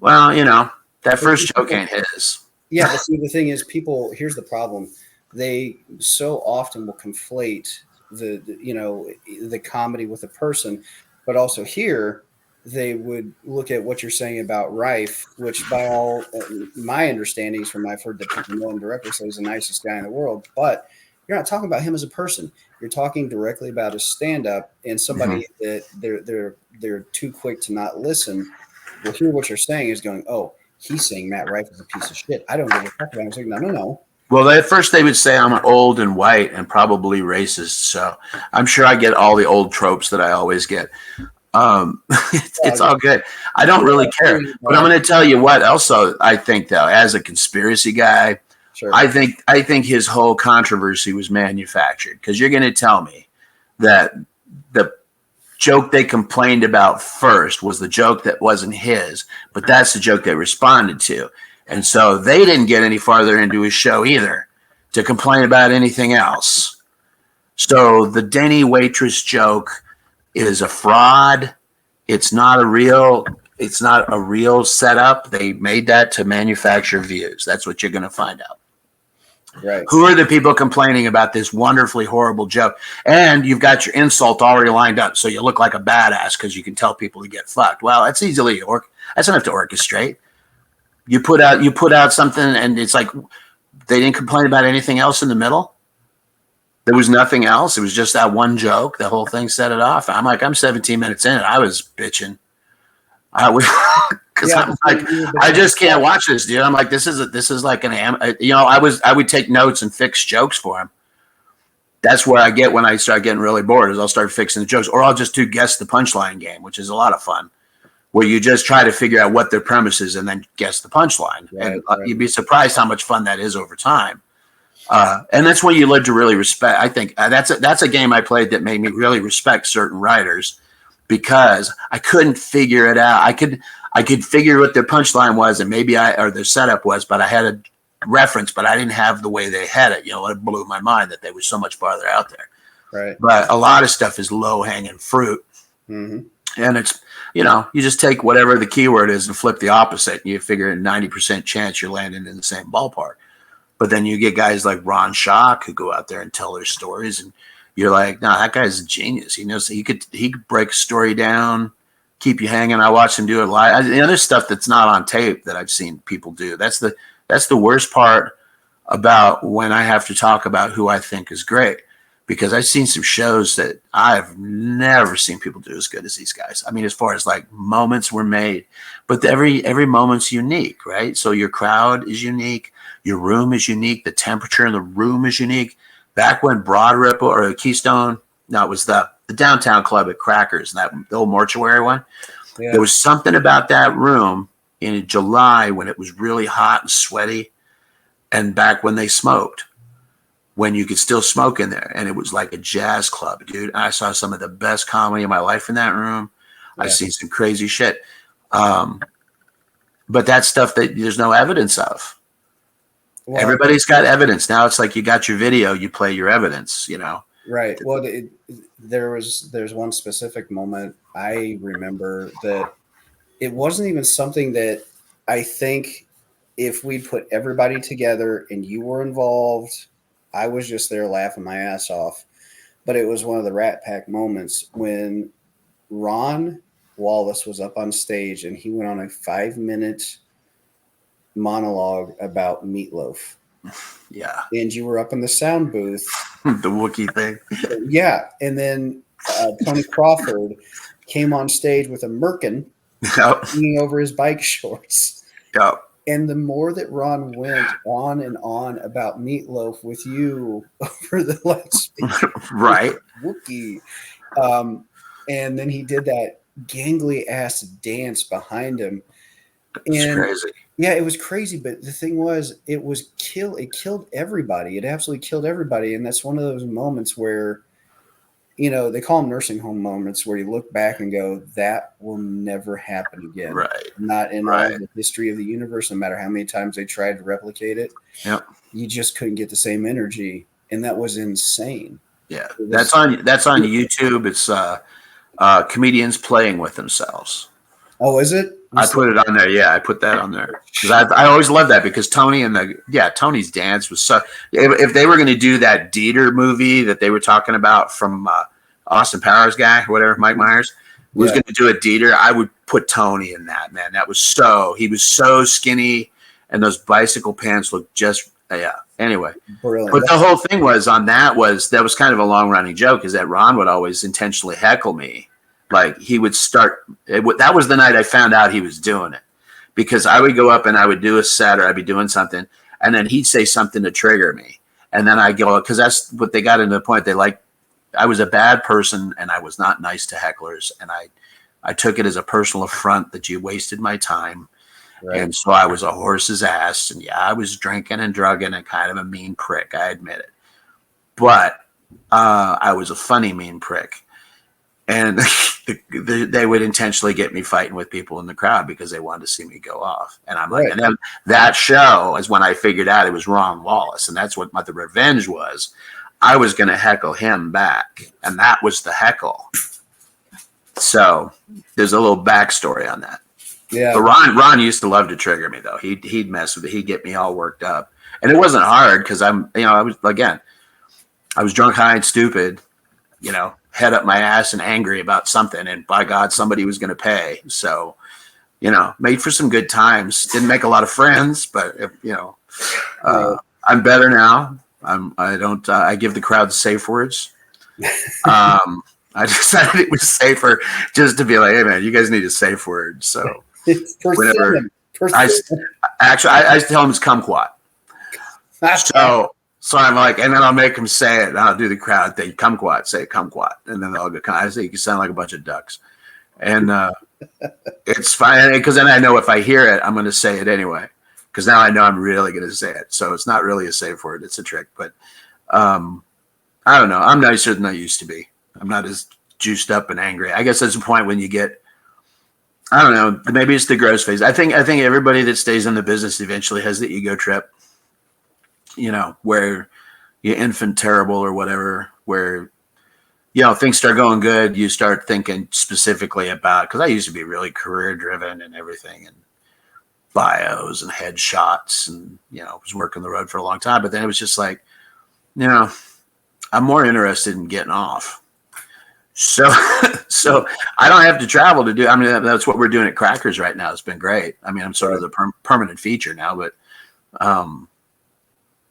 well, that first joke ain't his. Yeah, but see, the thing is, here's the problem. They so often will conflate the comedy with a person. But also here, they would look at what you're saying about Rife, which by all my understandings from I've heard that people know him directly, so he's the nicest guy in the world. But you're not talking about him as a person. You're talking directly about his stand-up, and somebody that they're too quick to not listen will hear what you're saying is going, oh, he's saying Matt Rife is a piece of shit. I don't give a fuck about him. I was like, no. Well, at first they would say I'm old and white and probably racist. So I'm sure I get all the old tropes that I always get. It's all good. I don't really care. But I'm going to tell you what else I think, though, as a conspiracy guy, sure. I think his whole controversy was manufactured, because you're going to tell me that the joke they complained about first was the joke that wasn't his, but that's the joke they responded to. And so they didn't get any farther into his show either to complain about anything else. So the Denny waitress joke is a fraud. It's not a real setup. They made that to manufacture views. That's what you're going to find out. Right. Who are the people complaining about this wonderfully horrible joke? And you've got your insult already lined up, so you look like a badass because you can tell people to get fucked. Well, that's that's enough to orchestrate. You put out something, and it's like they didn't complain about anything else in the middle. There was nothing else. It was just that one joke. The whole thing set it off. I'm 17 minutes in, and I was bitching. Because I'm like, I just can't watch this, dude. I'm like, this is like I would take notes and fix jokes for him. That's where I get when I start getting really bored, is I'll start fixing the jokes, or I'll just do guess the punchline game, which is a lot of fun, where you just try to figure out what their premise is and then guess the punchline. Right, and you'd be surprised how much fun that is over time. And that's when you live to really respect. I think that's a game I played that made me really respect certain writers, because I couldn't figure it out. I could figure what their punchline was, and or their setup was, but I had a reference, but I didn't have the way they had it. It blew my mind that they were so much farther out there. Right. But a lot of stuff is low hanging fruit. Mm-hmm. And it's, you just take whatever the keyword is and flip the opposite. And you figure a 90% chance you're landing in the same ballpark. But then you get guys like Ron Schock who go out there and tell their stories. And you're like, nah, that guy's a genius. He knows he could break a story down, keep you hanging. I watched him do it live. The other stuff that's not on tape that I've seen people do. That's the worst part about when I have to talk about who I think is great. Because I've seen some shows that I've never seen people do as good as these guys. I mean, as far as like moments were made, but every moment's unique, right? So your crowd is unique, your room is unique, the temperature in the room is unique. Back when Broad Ripple or Keystone, no, it was the downtown club at Crackers, the old mortuary one. Yeah. There was something about that room in July when it was really hot and sweaty, and back when they smoked. When you could still smoke in there, and it was like a jazz club, dude. I saw some of the best comedy of my life in that room. Yeah. I've seen some crazy shit. But that's stuff that there's no evidence of. Well, everybody's got evidence. Now it's like you got your video, you play your evidence, Right. Well, there's one specific moment I remember that it wasn't even something that I think if we put everybody together and you were involved, I was just there laughing my ass off. But it was one of the Rat Pack moments when Ron Wallace was up on stage and he went on a 5 minute monologue about meatloaf. Yeah. And you were up in the sound booth. The Wookiee thing. Yeah. And then Tony Crawford came on stage with a merkin Yep. hanging over his bike shorts. Yep. And the more that Ron went on and on about meatloaf with you over the loudspeaker, Right. Wookiee. And then he did that gangly ass dance behind him. It's And crazy. yeah, it was crazy. But the thing was, it killed everybody. It absolutely killed everybody. And that's one of those moments where, they call them nursing home moments where you look back and go, that will never happen again. Right. Not in all Right. the history of the universe, no matter how many times they tried to replicate it. Yep. You just couldn't get the same energy. And that was insane. Yeah. It was- That's on YouTube. It's comedians playing with themselves. Oh, is it? I put it on there. Yeah, I put that on there because I always love that because Tony's dance was so. If they were going to do that Dieter movie that they were talking about from Austin Powers guy, whatever, Mike Myers was going to do a Dieter, I would put Tony in that, man. He was so skinny, and those bicycle pants looked just Anyway, brilliant. But the whole thing was that was kind of a long running joke is that Ron would always intentionally heckle me. Like he would start. That was the night I found out he was doing it because I would go up and I would do a set or I'd be doing something, and then he'd say something to trigger me, and then I go because that's what they got into the point. They like I was a bad person and I was not nice to hecklers, and I took it as a personal affront that you wasted my time, right. And so I was a horse's ass, and yeah, I was drinking and drugging and kind of a mean prick. I admit it, but I was a funny mean prick. And they would intentionally get me fighting with people in the crowd because they wanted to see me go off. And I'm like, and then that show is when I figured out it was Ron Wallace. And that's what the revenge was. I was going to heckle him back. And that was the heckle. So there's a little backstory on that. Yeah. But Ron used to love to trigger me, though. He'd mess with it. He'd get me all worked up. And it wasn't hard because I was drunk, high, and stupid, head up my ass and angry about something, and by God, somebody was going to pay. So, made for some good times. Didn't make a lot of friends, but I'm better now. I give the crowd the safe words. I decided it was safer just to be like, hey man, you guys need a safe word. So whenever I tell them it's kumquat. So I'm like, and then I'll make them say it. And I'll do the crowd thing, kumquat, say kumquat. And then they'll go, I say, you sound like a bunch of ducks. And it's fine. Because then I know if I hear it, I'm going to say it anyway. Because now I know I'm really going to say it. So it's not really a safe word. It's a trick. But I don't know. I'm nicer than I used to be. I'm not as juiced up and angry. I guess there's a point when you get, I don't know, maybe it's the gross phase. I think everybody that stays in the business eventually has the ego trip. Where you're infant terrible or whatever, where, things start going good. You start thinking specifically about, because I used to be really career driven and everything and bios and headshots and, was working the road for a long time. But then it was just like, I'm more interested in getting off. So I don't have to travel to do, that's what we're doing at Crackers right now. It's been great. I'm sort of the permanent feature now, but,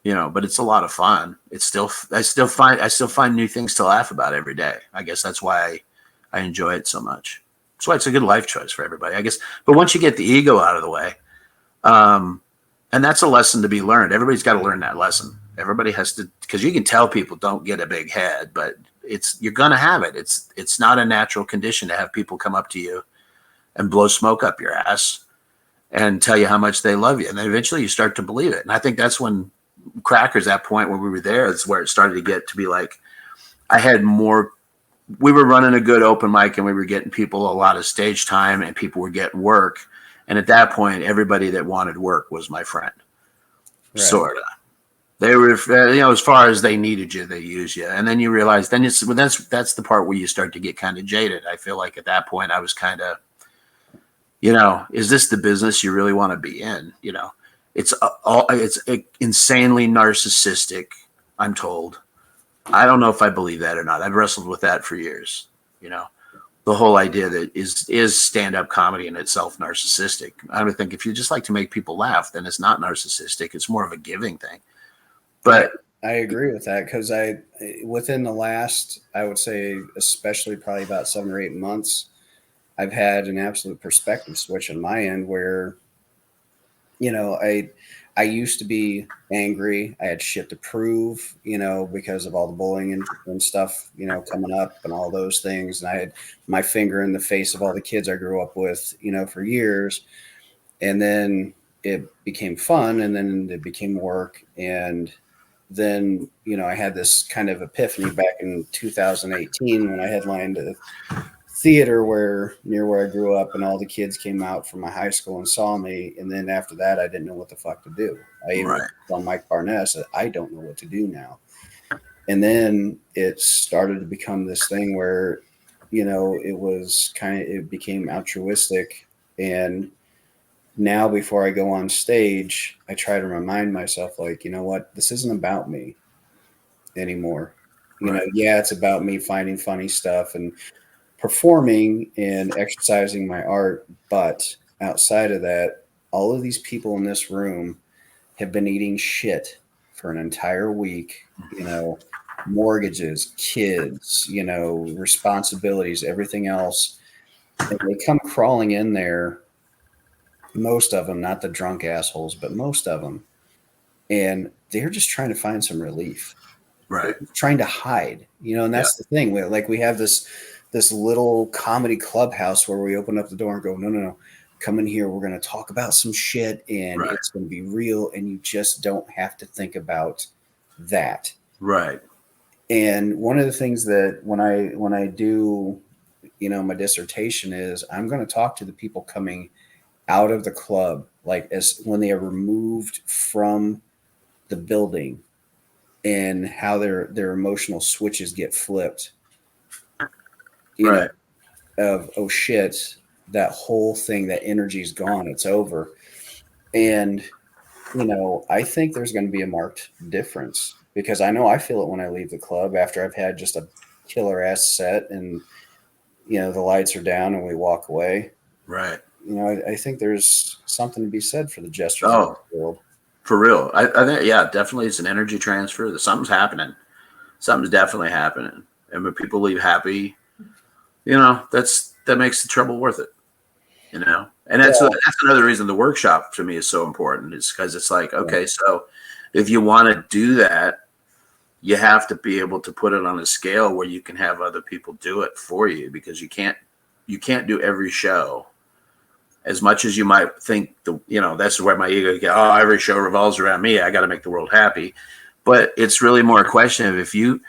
but it's a lot of fun. I still find new things to laugh about every day. I guess that's why I enjoy it so much. That's why it's a good life choice for everybody, I guess. But once you get the ego out of the way, and that's a lesson to be learned. Everybody's got to learn that lesson. Everybody has to, because you can tell people don't get a big head, but you're gonna have it. It's not a natural condition to have people come up to you and blow smoke up your ass and tell you how much they love you, and then eventually you start to believe it. And I think that's when Crackers, that point when we were there, is where it started to get to be like, we were running a good open mic and we were getting people a lot of stage time and people were getting work. And at that point, everybody that wanted work was my friend, sort of. They were, as far as they needed you, they used you. And then you realize, that's the part where you start to get kind of jaded. I feel like at that point I was kind of, is this the business you really want to be in? It's insanely narcissistic, I'm told. I don't know if I believe that or not. I've wrestled with that for years. The whole idea that is stand-up comedy in itself narcissistic. I would think if you just like to make people laugh, then it's not narcissistic. It's more of a giving thing. But I agree with that, because within the last, I would say, especially probably about 7 or 8 months, I've had an absolute perspective switch on my end where, I used to be angry. I had shit to prove, because of all the bullying and stuff, coming up and all those things. And I had my finger in the face of all the kids I grew up with, for years. And then it became fun, and then it became work. And then, I had this kind of epiphany back in 2018 when I headlined a theater near where I grew up, and all the kids came out from my high school and saw me. And then after that, I didn't know what the fuck to do. I even told Mike Barnett, said, I don't know what to do now. And then it started to become this thing where, it became altruistic. And now before I go on stage, I try to remind myself, like, what, this isn't about me anymore. Yeah, it's about me finding funny stuff and performing and exercising my art. But outside of that, all of these people in this room have been eating shit for an entire week, mortgages, kids, responsibilities, everything else. And they come crawling in there, most of them, not the drunk assholes, but most of them. And they're just trying to find some relief. Right. They're trying to hide, and that's the thing. We have this little comedy clubhouse where we open up the door and go, no, come in here. We're going to talk about some shit, and it's going to be real. And you just don't have to think about that. Right. And one of the things that when I do, my dissertation is I'm going to talk to the people coming out of the club, like as when they are removed from the building, and how their emotional switches get flipped. Of, oh shit, that whole thing, that energy's gone, it's over. And I think there's going to be a marked difference, because I know I feel it when I leave the club after I've had just a killer ass set, and the lights are down and we walk away. Right. I think there's something to be said for the gestures of the world. For real. I think, definitely it's an energy transfer. Something's happening. Something's definitely happening. And when people leave happy, that makes the trouble worth it, and that's another reason the workshop to me is so important, is because it's like, okay, so if you want to do that, you have to be able to put it on a scale where you can have other people do it for you, because you can't do every show. As much as you might think that's where my ego gets, every show revolves around me, I got to make the world happy. But it's really more a question of, if you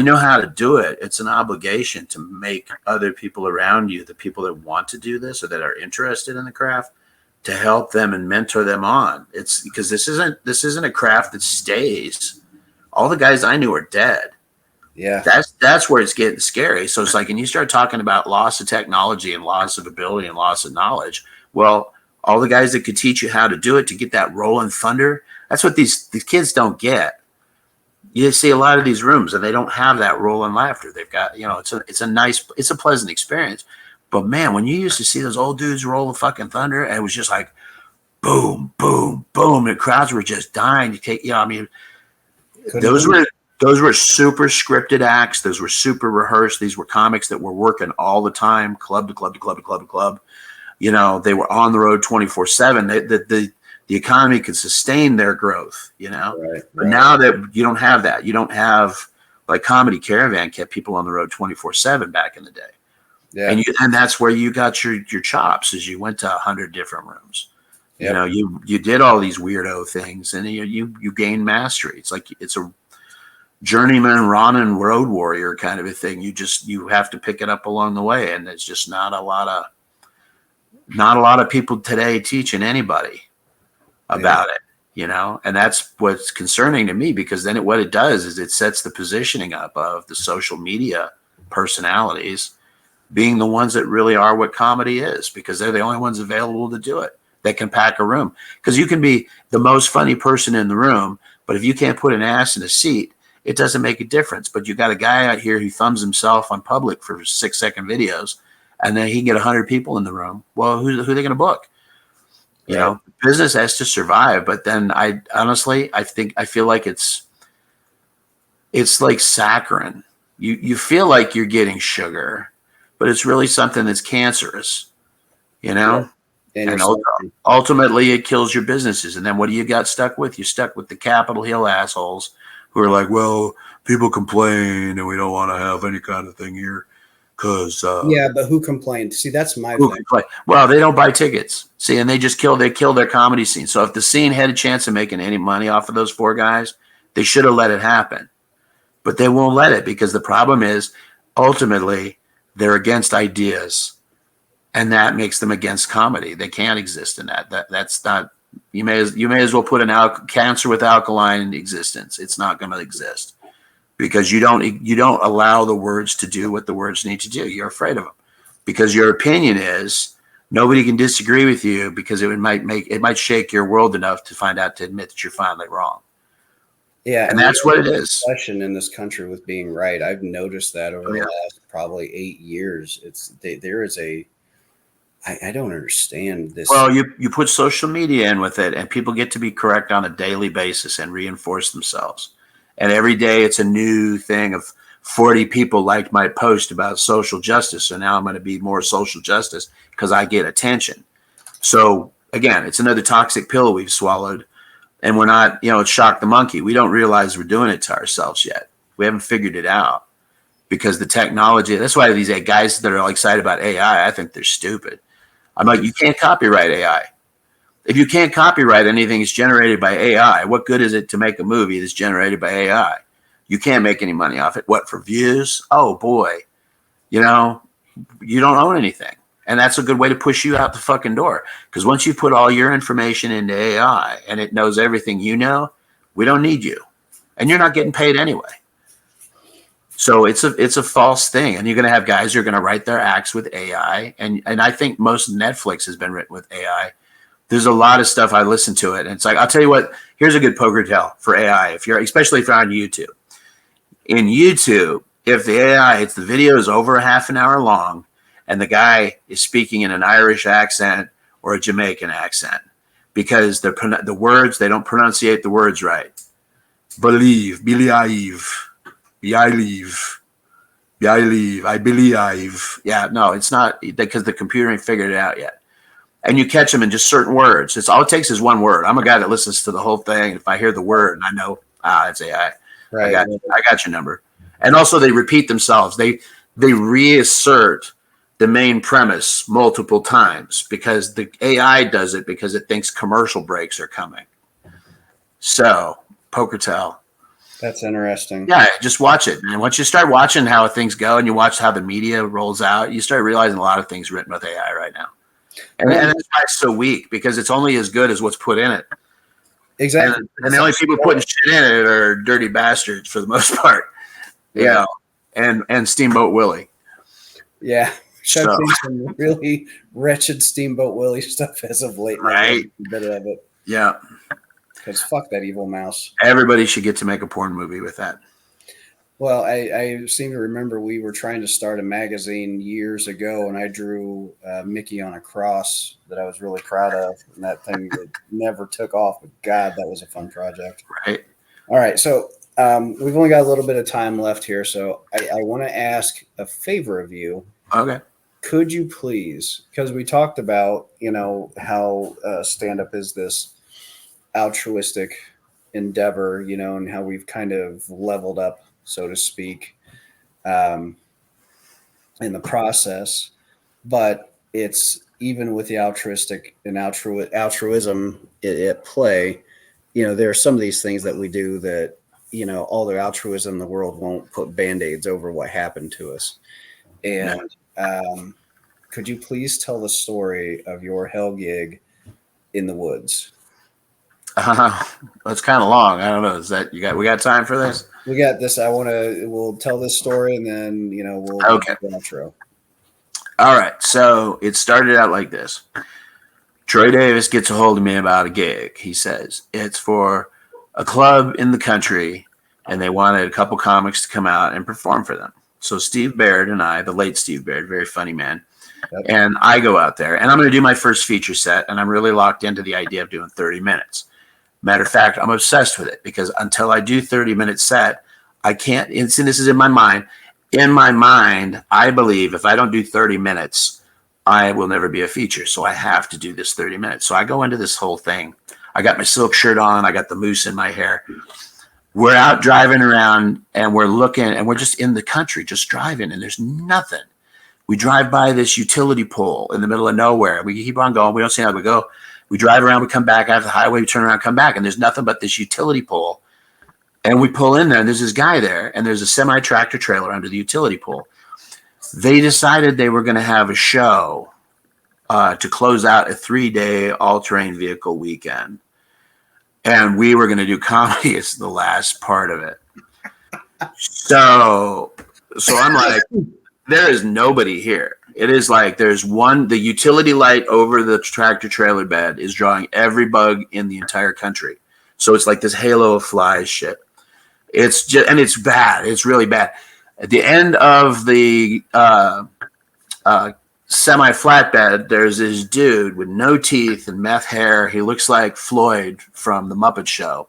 know how to do it, it's an obligation to make other people around you, the people that want to do this or that are interested in the craft, to help them and mentor them on. It's because this isn't a craft that stays. All the guys I knew are dead. Yeah. That's where it's getting scary. So it's like, and you start talking about loss of technology and loss of ability and loss of knowledge. Well, all the guys that could teach you how to do it, to get that rolling thunder, that's what these kids don't get. You see a lot of these rooms and they don't have that rolling laughter. They've got, it's a pleasant experience. But man, when you used to see those old dudes roll the fucking thunder, and it was just like boom, boom, boom, and crowds were just dying to take, those were super scripted acts. Those were super rehearsed. These were comics that were working all the time, club to club to club to club to club. They were on the road 24/7. The economy could sustain their growth, But now that you don't have that, you don't have, like, Comedy Caravan kept people on the road 24/7 back in the day. Yeah. And that's where you got your chops, as you went to 100 different rooms. Yep. You did all these weirdo things, and you gained mastery. It's like, it's a journeyman Ronin road warrior kind of a thing. You have to pick it up along the way, and there's just not a lot of people today teaching anybody about it. And that's what's concerning to me, because then what it does is it sets the positioning up of the social media personalities being the ones that really are what comedy is, because they're the only ones available to do it. They can pack a room, because you can be the most funny person in the room, but if you can't put an ass in a seat, it doesn't make a difference. But you got a guy out here who thumbs himself on public for 6-second videos, and then he can get 100 people in the room. Well, who are they going to book? Right. Business has to survive. But then I feel like it's like saccharin. You feel like you're getting sugar, but it's really something that's cancerous, Yeah. and ultimately it kills your businesses. And then what do you got stuck with? You're stuck with the Capitol Hill assholes who are like, well, people complain and we don't want to have any kind of thing here. Because yeah, but who complained? See, that's my thing. Well, they don't buy tickets. See, and they kill their comedy scene. So if the scene had a chance of making any money off of those 4 guys, they should have let it happen. But they won't let it, because the problem is ultimately they're against ideas, and that makes them against comedy. They can't exist in that. That's not. You may as well put an cancer with alkaline in existence. It's not going to exist, because you don't allow the words to do what the words need to do. You're afraid of them, because your opinion is nobody can disagree with you, because it might shake your world enough to admit that you're finally wrong. Yeah, and that's what it is. Question in this country with being right. I've noticed that over the last probably 8 years. There is a. I don't understand this. Well, you put social media in with it, and people get to be correct on a daily basis and reinforce themselves. And every day it's a new thing of 40 people liked my post about social justice. So now I'm going to be more social justice because I get attention. So again, it's another toxic pill we've swallowed. And we're not, it's shock the monkey. We don't realize we're doing it to ourselves yet. We haven't figured it out, because the technology, that's why these guys that are excited about AI, I think they're stupid. I'm like, you can't copyright AI. If you can't copyright anything that's generated by AI, what good is it to make a movie that's generated by AI? You can't make any money off it. What, for views? Oh boy. You don't own anything. And that's a good way to push you out the fucking door. Because once you put all your information into AI and it knows everything you know, we don't need you. And you're not getting paid anyway. So it's a false thing. And you're going to have guys who are going to write their acts with AI. And I think most Netflix has been written with AI. There's a lot of stuff I listen to it. And it's like, I'll tell you what, here's a good poker tell for AI, especially if you're on YouTube. In YouTube, if the video is over a half an hour long, and the guy is speaking in an Irish accent or a Jamaican accent, because the words, they don't pronunciate the words right. Believe, I believe. Yeah, no, it's not, because the computer ain't figured it out yet. And you catch them in just certain words. It's all it takes is one word. I'm a guy that listens to the whole thing. If I hear the word and I know, it's AI. Right. I got your number. And also they repeat themselves. They reassert the main premise multiple times, because the AI does it because it thinks commercial breaks are coming. So, poker tell. That's interesting. Yeah, just watch it. And once you start watching how things go and you watch how the media rolls out, you start realizing a lot of things written with AI right now. And that's why it's so weak, because it's only as good as what's put in it. Exactly. And the only people putting shit in it are dirty bastards for the most part. Yeah. And Steamboat Willie. Yeah. I've seen some really wretched Steamboat Willie stuff as of late. Right. A bit of it. Yeah. Because fuck that evil mouse. Everybody should get to make a porn movie with that. Well, I seem to remember we were trying to start a magazine years ago, and I drew Mickey on a cross that I was really proud of, and that thing that never took off. But God, that was a fun project. Right. All right. So we've only got a little bit of time left here. So I want to ask a favor of you. Okay. Could you please, because we talked about, how stand-up is this altruistic endeavor, and how we've kind of leveled up, so to speak, in the process. But it's even with the altruistic and altruism at play, there are some of these things that we do that, all the altruism in the world won't put Band-Aids over what happened to us. And could you please tell the story of your hell gig in the woods? That's kind of long. I don't know. Is that we got time for this? We got this. We'll tell this story and then, we'll Okay. do the outro. All right. So it started out like this. Troy Davis gets a hold of me about a gig. He says it's for a club in the country, and they wanted a couple comics to come out and perform for them. So Steve Baird and I, the late Steve Baird, very funny man, and I go out there, and I'm going to do my first feature set, and I'm really locked into the idea of doing 30 minutes. Matter of fact, I'm obsessed with it because until I do 30-minute set, I can't. And this is in my mind. In my mind, I believe if I don't do 30 minutes, I will never be a feature. So I have to do this 30 minutes. So I go into this whole thing. I got my silk shirt on. I got the mousse in my hair. We're out driving around and we're looking and we're just in the country, just driving, and there's nothing. We drive by this utility pole in the middle of nowhere. We keep on going. We don't see how we go. We drive around. We come back out of the highway. We turn around, come back, and there's nothing but this utility pole. And we pull in there, and there's this guy there, and there's a semi-tractor trailer under the utility pole. They decided they were going to have a show to close out a 3-day all-terrain vehicle weekend. And we were going to do comedy as the last part of it. So I'm like, there is nobody here. It is like there's the utility light over the tractor trailer bed is drawing every bug in the entire country. So it's like this halo of flies shit. It's just, and it's bad. It's really bad. At the end of the semi-flatbed, there's this dude with no teeth and meth hair. He looks like Floyd from The Muppet Show.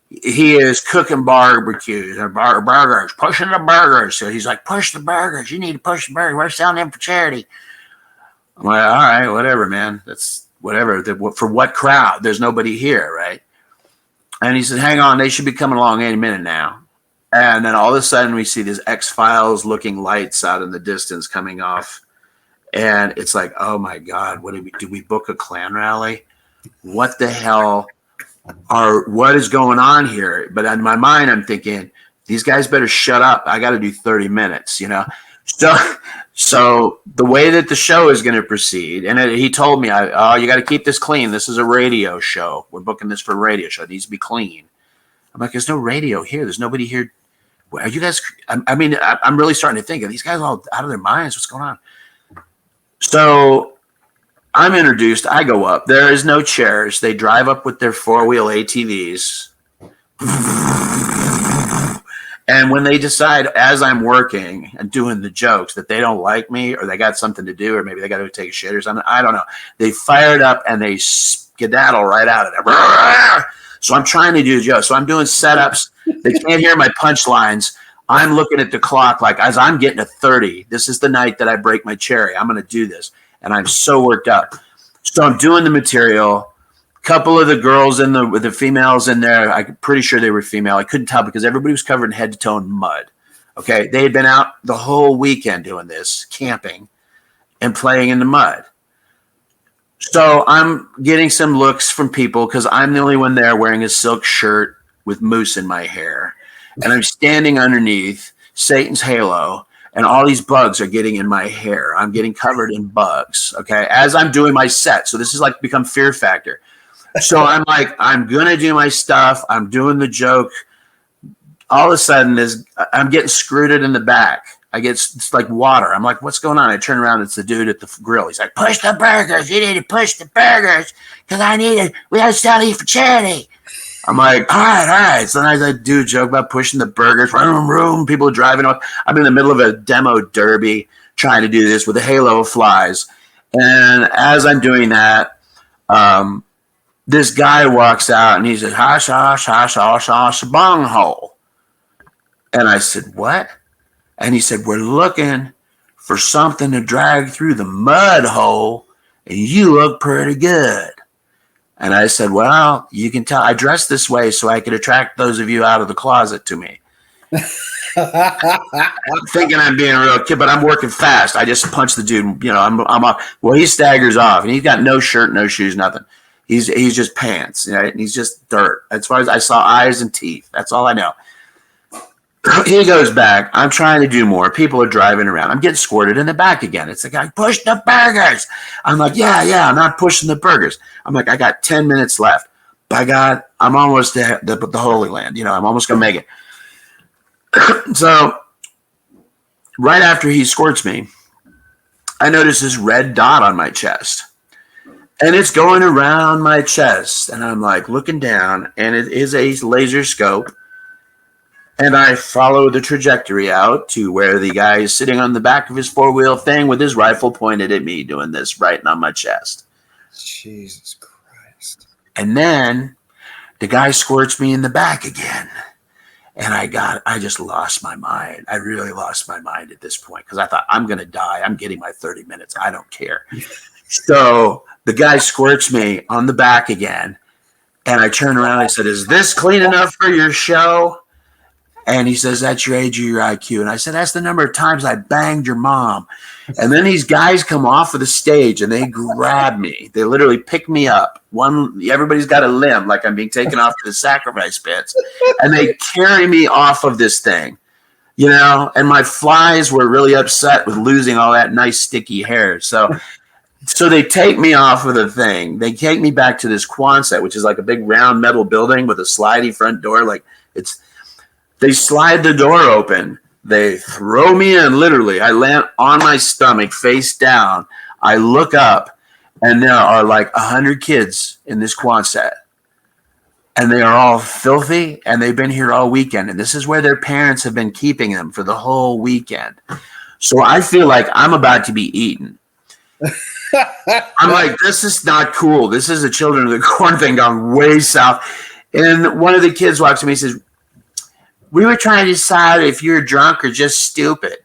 He is cooking barbecues or burgers, pushing the burgers. So he's like, push the burgers. You need to push the burgers. We're selling them for charity. I'm like, all right, whatever, man. That's whatever. For what crowd? There's nobody here, right? And he said, hang on. They should be coming along any minute now. And then all of a sudden we see these X-Files looking lights out in the distance coming off. And it's like, oh my God, did we book a Klan rally? What the hell what is going on here? But in my mind, I'm thinking, these guys better shut up. I got to do 30 minutes, So the way that the show is going to proceed, and he told me, you got to keep this clean. This is a radio show. We're booking this for a radio show. It needs to be clean. I'm like, there's no radio here. There's nobody here. Are you guys? I'm really starting to think, are these guys all out of their minds? What's going on? So I'm introduced. I go up. There is no chairs. They drive up with their 4-wheel ATVs. And when they decide, as I'm working and doing the jokes, that they don't like me or they got something to do or maybe they got to take a shit or something, I don't know. They fire it up and they skedaddle right out of there. So I'm trying to do jokes. So I'm doing setups. They can't hear my punchlines. I'm looking at the clock like, as I'm getting to 30, this is the night that I break my cherry. I'm going to do this. And I'm so worked up. So I'm doing the material. A couple of the girls with the females in there, I'm pretty sure they were female. I couldn't tell because everybody was covered in head to toe in mud. Okay. They had been out the whole weekend doing this, camping and playing in the mud. So I'm getting some looks from people because I'm the only one there wearing a silk shirt with mousse in my hair. And I'm standing underneath Satan's halo, and all these bugs are getting in my hair. I'm getting covered in bugs, okay, as I'm doing my set. So this is like become Fear Factor. So I'm like, I'm going to do my stuff. I'm doing the joke. All of a sudden, I'm getting screwed in the back. It's like water. I'm like, what's going on? I turn around. It's the dude at the grill. He's like, push the burgers. You need to push the burgers because we got to sell these for charity. I'm like, all right. So then I do a joke about pushing the burgers. Vroom. People are driving off. I'm in the middle of a demo derby trying to do this with a halo of flies. And as I'm doing that, this guy walks out and he says, hush, hush, hush, hush, hush, bunghole. And I said, what? And he said, we're looking for something to drag through the mud hole, and you look pretty good. And I said, well, you can tell I dress this way so I could attract those of you out of the closet to me. I'm thinking I'm being a real kid, but I'm working fast. I just punch the dude. I'm off. Well, he staggers off, and he's got no shirt, no shoes, nothing. He's just pants, right? And he's just dirt. As far as I saw eyes and teeth, that's all I know. He goes back. I'm trying to do more. People are driving around. I'm getting squirted in the back again. It's the guy, push the burgers. I'm like, yeah, I'm not pushing the burgers. I'm like, I got 10 minutes left. by God, I'm almost at the Holy Land. I'm almost going to make it. So right after he squirts me, I notice this red dot on my chest. And it's going around my chest. And I'm like looking down, and it is a laser scope. And I follow the trajectory out to where the guy is sitting on the back of his 4-wheel thing with his rifle pointed at me, doing this right on my chest. Jesus Christ. And then the guy squirts me in the back again. And I just lost my mind. I really lost my mind at this point because I thought, I'm going to die. I'm getting my 30 minutes. I don't care. So the guy squirts me on the back again. And I turn around and I said, is this clean enough for your show? And he says, that's your age or your IQ. And I said, that's the number of times I banged your mom. And then these guys come off of the stage and they grab me. They literally pick me up. Everybody's got a limb, like I'm being taken off to the sacrifice pits. And they carry me off of this thing, and my flies were really upset with losing all that nice sticky hair. So they take me off of the thing. They take me back to this Quonset, which is like a big round metal building with a sliding front door. They slide the door open. They throw me in, literally. I land on my stomach, face down. I look up, and there are like 100 kids in this Quonset. And they are all filthy, and they've been here all weekend. And this is where their parents have been keeping them for the whole weekend. So I feel like I'm about to be eaten. I'm like, this is not cool. This is a Children of the Corn thing gone way south. And one of the kids walks to me and says, we were trying to decide if you're drunk or just stupid.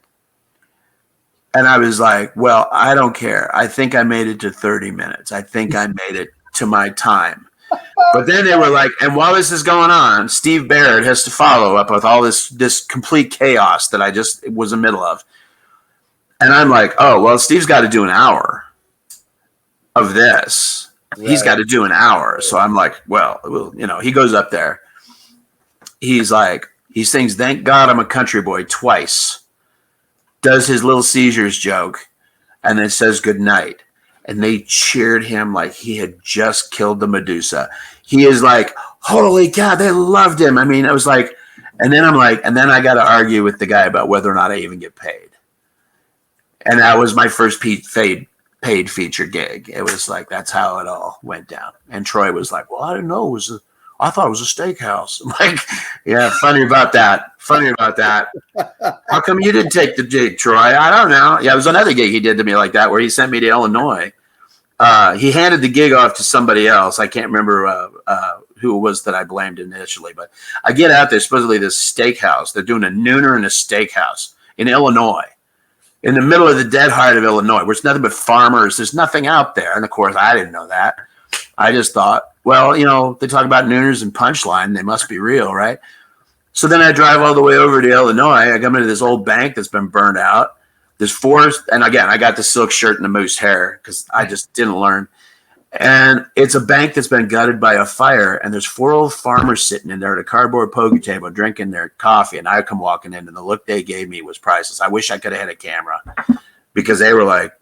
And I was like, well, I don't care. I think I made it to 30 minutes. I think I made it to my time. But then they were like, and while this is going on, Steve Barrett has to follow up with all this complete chaos that I just was in the middle of. And I'm like, oh, well, Steve's got to do an hour of this. Right. He's got to do an hour. So I'm like, well, he goes up there. He's like, he sings Thank God I'm a Country Boy twice, does his little seizures joke, and then says good night. And they cheered him like he had just killed the Medusa. He is like, holy cow, they loved him. I mean, it was like, and then I got to argue with the guy about whether or not I even get paid. And that was my first paid feature gig. It was like, that's how it all went down. And Troy was like, well, I didn't know I thought it was a steakhouse. I'm like, yeah, funny about that. How come you didn't take the gig, Troy? I don't know. Yeah, it was another gig he did to me like that where he sent me to Illinois. He handed the gig off to somebody else. I can't remember who it was that I blamed initially. But I get out there, supposedly this steakhouse. They're doing a nooner in a steakhouse in Illinois, in the middle of the dead heart of Illinois, where it's nothing but farmers. There's nothing out there. And, of course, I didn't know that. I just thought, well, they talk about nooners and Punchline. They must be real, right? So then I drive all the way over to Illinois. I come into this old bank that's been burned out. There's forest. And again, I got the silk shirt and the moose hair because I just didn't learn. And it's a bank that's been gutted by a fire. And there's 4 old farmers sitting in there at a cardboard poker table drinking their coffee. And I come walking in, and the look they gave me was priceless. I wish I could have had a camera because they were like,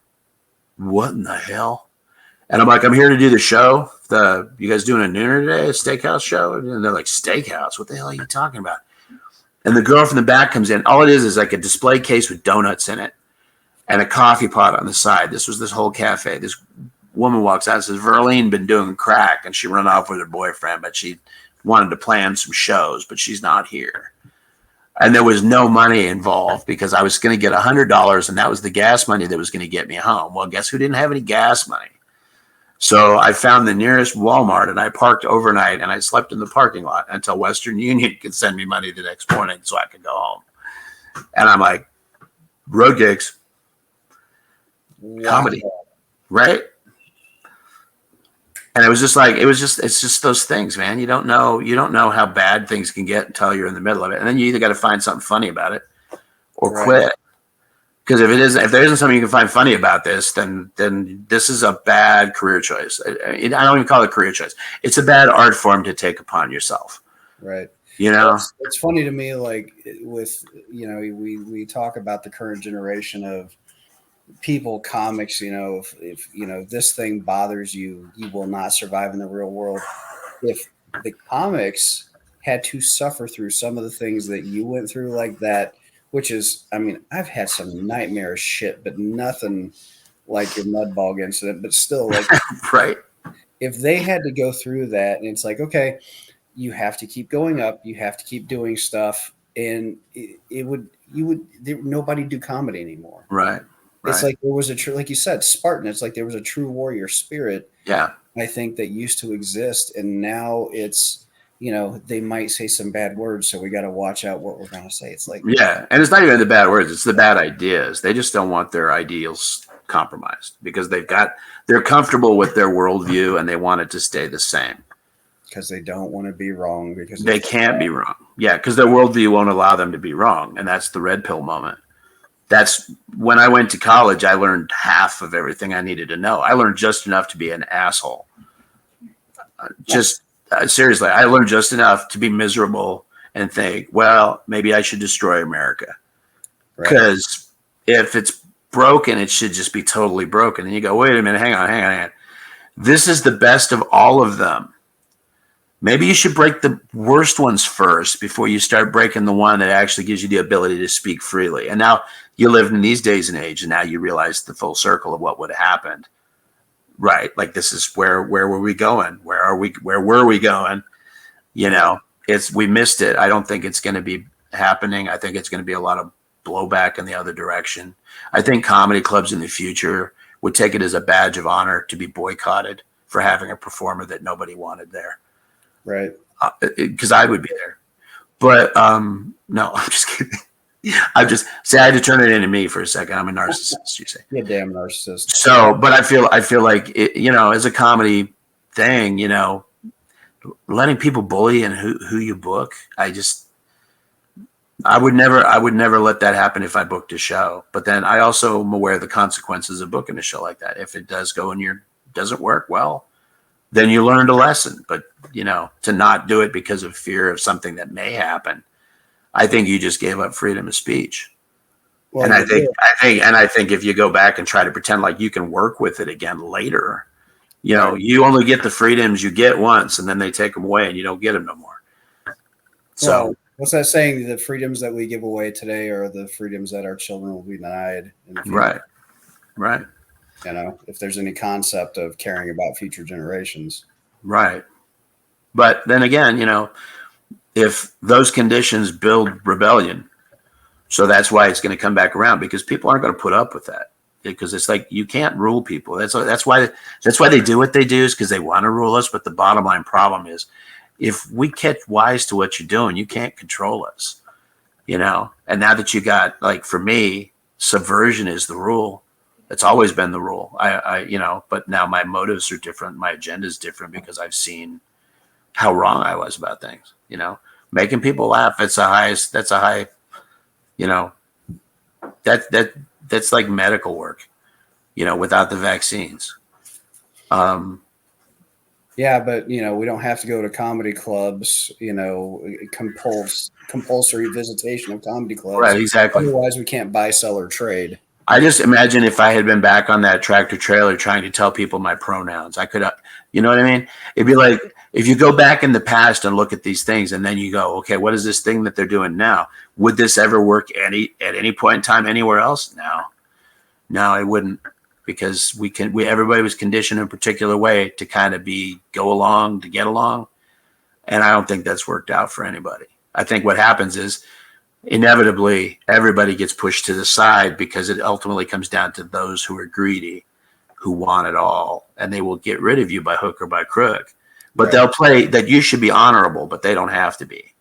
what in the hell? And I'm like, I'm here to do the show. You guys doing a nooner today, a steakhouse show? And they're like, steakhouse? What the hell are you talking about? And the girl from the back comes in. All it is like a display case with donuts in it and a coffee pot on the side. This was this whole cafe. This woman walks out and says, Verlene been doing crack, and she run off with her boyfriend, but she wanted to plan some shows, but she's not here. And there was no money involved because I was going to get $100, and that was the gas money that was going to get me home. Well, guess who didn't have any gas money? So I found the nearest Walmart, and I parked overnight, and I slept in the parking lot until Western Union could send me money the next morning so I could go home. And I'm like, road gigs, comedy, right? And it's just those things, man. You don't know how bad things can get until you're in the middle of it. And then you either got to find something funny about it or quit. Because if there isn't something you can find funny about this, then this is a bad career choice. I don't even call it a career choice. It's a bad art form to take upon yourself. Right. It's funny to me, like with, we talk about the current generation of people, comics, if this thing bothers you, you will not survive in the real world. If the comics had to suffer through some of the things that you went through like that, which is, I mean, I've had some nightmare shit, but nothing like your Mudbog incident. But still, like, Right. if they had to go through that, and it's like, okay, you have to keep going up, you have to keep doing stuff, and nobody do comedy anymore. Right. It's like there was a true, like you said, Spartan. It's like there was a true warrior spirit. Yeah. I think that used to exist, and now it's, you know, they might say some bad words, so we got to watch out what we're going to say. It's like, yeah, and it's not even the bad words; it's the bad ideas. They just don't want their ideals compromised because they're comfortable with their worldview and they want it to stay the same. Because they don't want to be wrong. Because they can't be wrong. Yeah, because their worldview won't allow them to be wrong, and that's the red pill moment. That's when I went to college. I learned half of everything I needed to know. I learned just enough to be an asshole. Seriously, I learned just enough to be miserable and think, well, maybe I should destroy America. Because if it's broken, it should just be totally broken. And you go, wait a minute, hang on. This is the best of all of them. Maybe you should break the worst ones first before you start breaking the one that actually gives you the ability to speak freely. And now you live in these days and age, and now you realize the full circle of what would have happened. Right. Like, this is where were we going? Where were we going? You know, we missed it. I don't think it's going to be happening. I think it's going to be a lot of blowback in the other direction. I think comedy clubs in the future would take it as a badge of honor to be boycotted for having a performer that nobody wanted there. Right. Because I would be there. But no, I'm just kidding. I had to turn it into me for a second. I'm a narcissist, you say. You're a damn narcissist. So, but I feel like it, you know, as a comedy thing, you know, letting people bully and who you book, I would never let that happen if I booked a show. But then I also am aware of the consequences of booking a show like that. If it does go and doesn't work well, then you learned a lesson. But, you know, to not do it because of fear of something that may happen, I think you just gave up freedom of speech. Well, and I think if you go back and try to pretend like you can work with it again later, you know, you only get the freedoms you get once, and then they take them away and you don't get them no more. So what's that saying? The freedoms that we give away today are the freedoms that our children will be denied in the future. Right. You know, if there's any concept of caring about future generations. Right. But then again, you know, if those conditions build rebellion, so that's why it's going to come back around, because people aren't going to put up with that, because it's like, you can't rule people. That's why they do what they do, is because they want to rule us. But the bottom line problem is, if we get wise to what you're doing, you can't control us, you know? And now that you got, like, for me, subversion is the rule. It's always been the rule. You know, but now my motives are different. My agenda is different because I've seen how wrong I was about things, you know, making people laugh. That's a high, you know, that's like medical work, you know, without the vaccines. Yeah, but, you know, we don't have to go to comedy clubs, you know, compulsory visitation of comedy clubs. Right, exactly. Otherwise, we can't buy, sell, or trade. I just imagine if I had been back on that tractor trailer trying to tell people my pronouns, I could, you know what I mean? It'd be like, if you go back in the past and look at these things, and then you go, okay, what is this thing that they're doing now? Would this ever work at any point in time anywhere else? No, it wouldn't, because everybody was conditioned in a particular way to kind of go along, to get along. And I don't think that's worked out for anybody. I think what happens is, inevitably, everybody gets pushed to the side, because it ultimately comes down to those who are greedy, who want it all, and they will get rid of you by hook or by crook. But they'll play that you should be honorable, but they don't have to be.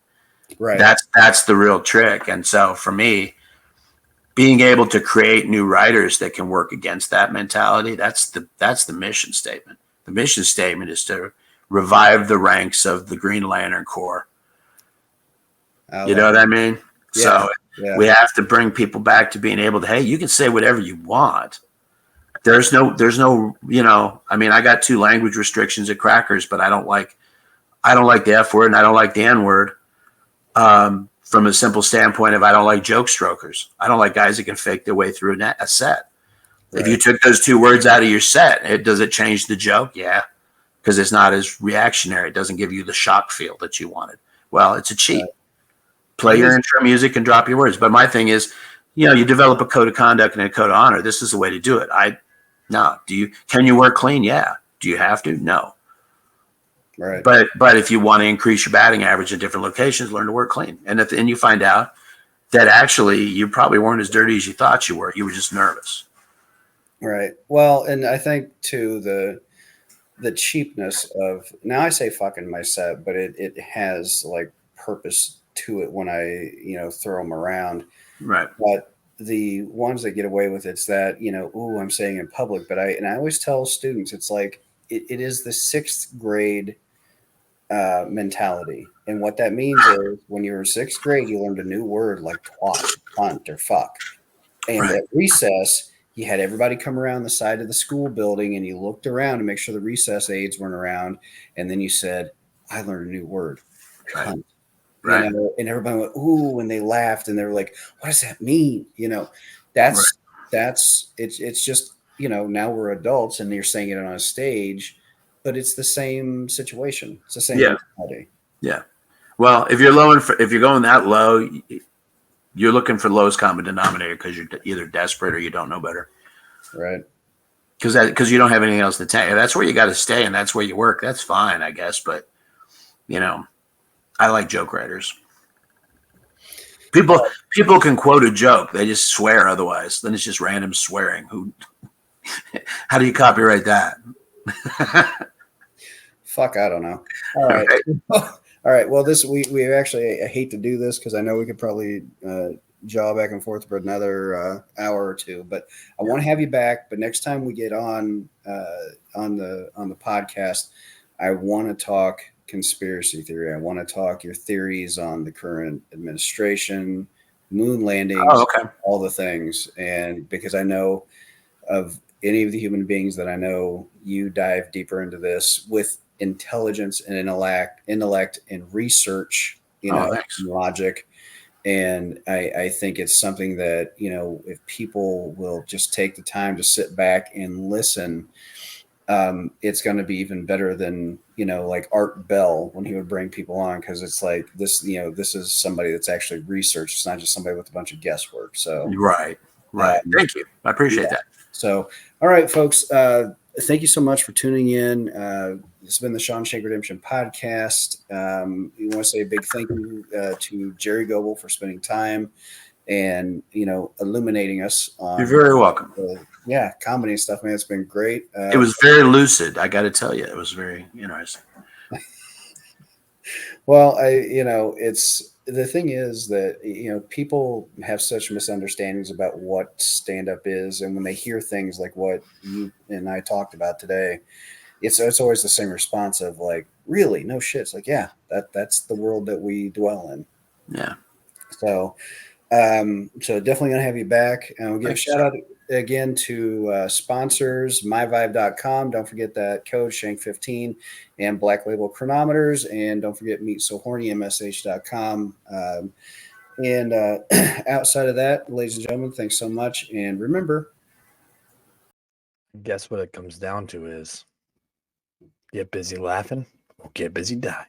Right. That's the real trick. And so for me, being able to create new writers that can work against that mentality, that's the mission statement. The mission statement is to revive the ranks of the Green Lantern Corps. You know what I mean? Yeah, so we have to bring people back to being able to, hey, you can say whatever you want. There's no, you know, I mean, I got 2 language restrictions at Crackers, but I don't like the F word and I don't like the N word. From a simple standpoint of, I don't like joke strokers. I don't like guys that can fake their way through a set. Right. If you took those 2 words out of your set, does it change the joke? Yeah. because it's not as reactionary. It doesn't give you the shock feel that you wanted. Well, it's a cheat. Play your intro music and drop your words. But my thing is, you develop a code of conduct and a code of honor. This is the way to do it. Can you work clean? Yeah. Do you have to? No. Right. But if you want to increase your batting average in different locations, learn to work clean. And then you find out that actually you probably weren't as dirty as you thought you were. You were just nervous. Right. Well, and I think too the cheapness of, now I say fucking my set, but it has like purpose to it when I throw them around. Right. But the ones that get away with it's that I'm saying in public, but I always tell students it's like it is the 6th grade mentality, and what that means is when you're in 6th grade, you learned a new word like twat, cunt, or fuck, and Right. at recess you had everybody come around the side of the school building, and you looked around to make sure the recess aides weren't around, and then you said, "I learned a new word, cunt." Right. And everybody went, "Ooh," and they laughed, and they were like, "What does that mean?" That's it's just now we're adults, and you're saying it on a stage, but it's the same situation. It's the same mentality. Yeah. Well, if you're going that low, you're looking for lowest common denominator because you're either desperate or you don't know better. Right. Because you don't have anything else to take. That's where you got to stay, and that's where you work. That's fine, I guess. But I like joke writers. People can quote a joke; they just swear otherwise. Then it's just random swearing. How do you copyright that? Fuck, I don't know. All right. All right. Well, we actually, I hate to do this because I know we could probably jaw back and forth for another hour or two, but I want to have you back. But next time we get on the podcast, I want to talk conspiracy theory. I want to talk your theories on the current administration, moon landings, all the things, and because I know of any of the human beings that I know, you dive deeper into this with intelligence and intellect and research, and logic. And I think it's something that, if people will just take the time to sit back and listen, it's going to be even better than, like Art Bell when he would bring people on. Cause it's like this, this is somebody that's actually researched. It's not just somebody with a bunch of guesswork. So, right. Thank you. I appreciate that. So, all right, folks, thank you so much for tuning in. This has been the Shank Redemption podcast. We want to say a big thank you to Gerry Gobel for spending time and, illuminating us on. You're very welcome. Comedy and stuff, man. It's been great. It was very lucid. I got to tell you, it was very interesting. Well, it's the thing is that, people have such misunderstandings about what stand-up is. And when they hear things like what you and I talked about today, it's always the same response of like, really? No shit. It's like, yeah, that's the world that we dwell in. Yeah. So definitely going to have you back. And we'll give a shout out again to sponsors, myvibe.com. Don't forget that code Shank15 and Black Label Chronometers. And don't forget Meet So Horny, msh.com. And outside of that, ladies and gentlemen, thanks so much. And remember, guess what it comes down to is get busy laughing or get busy dying.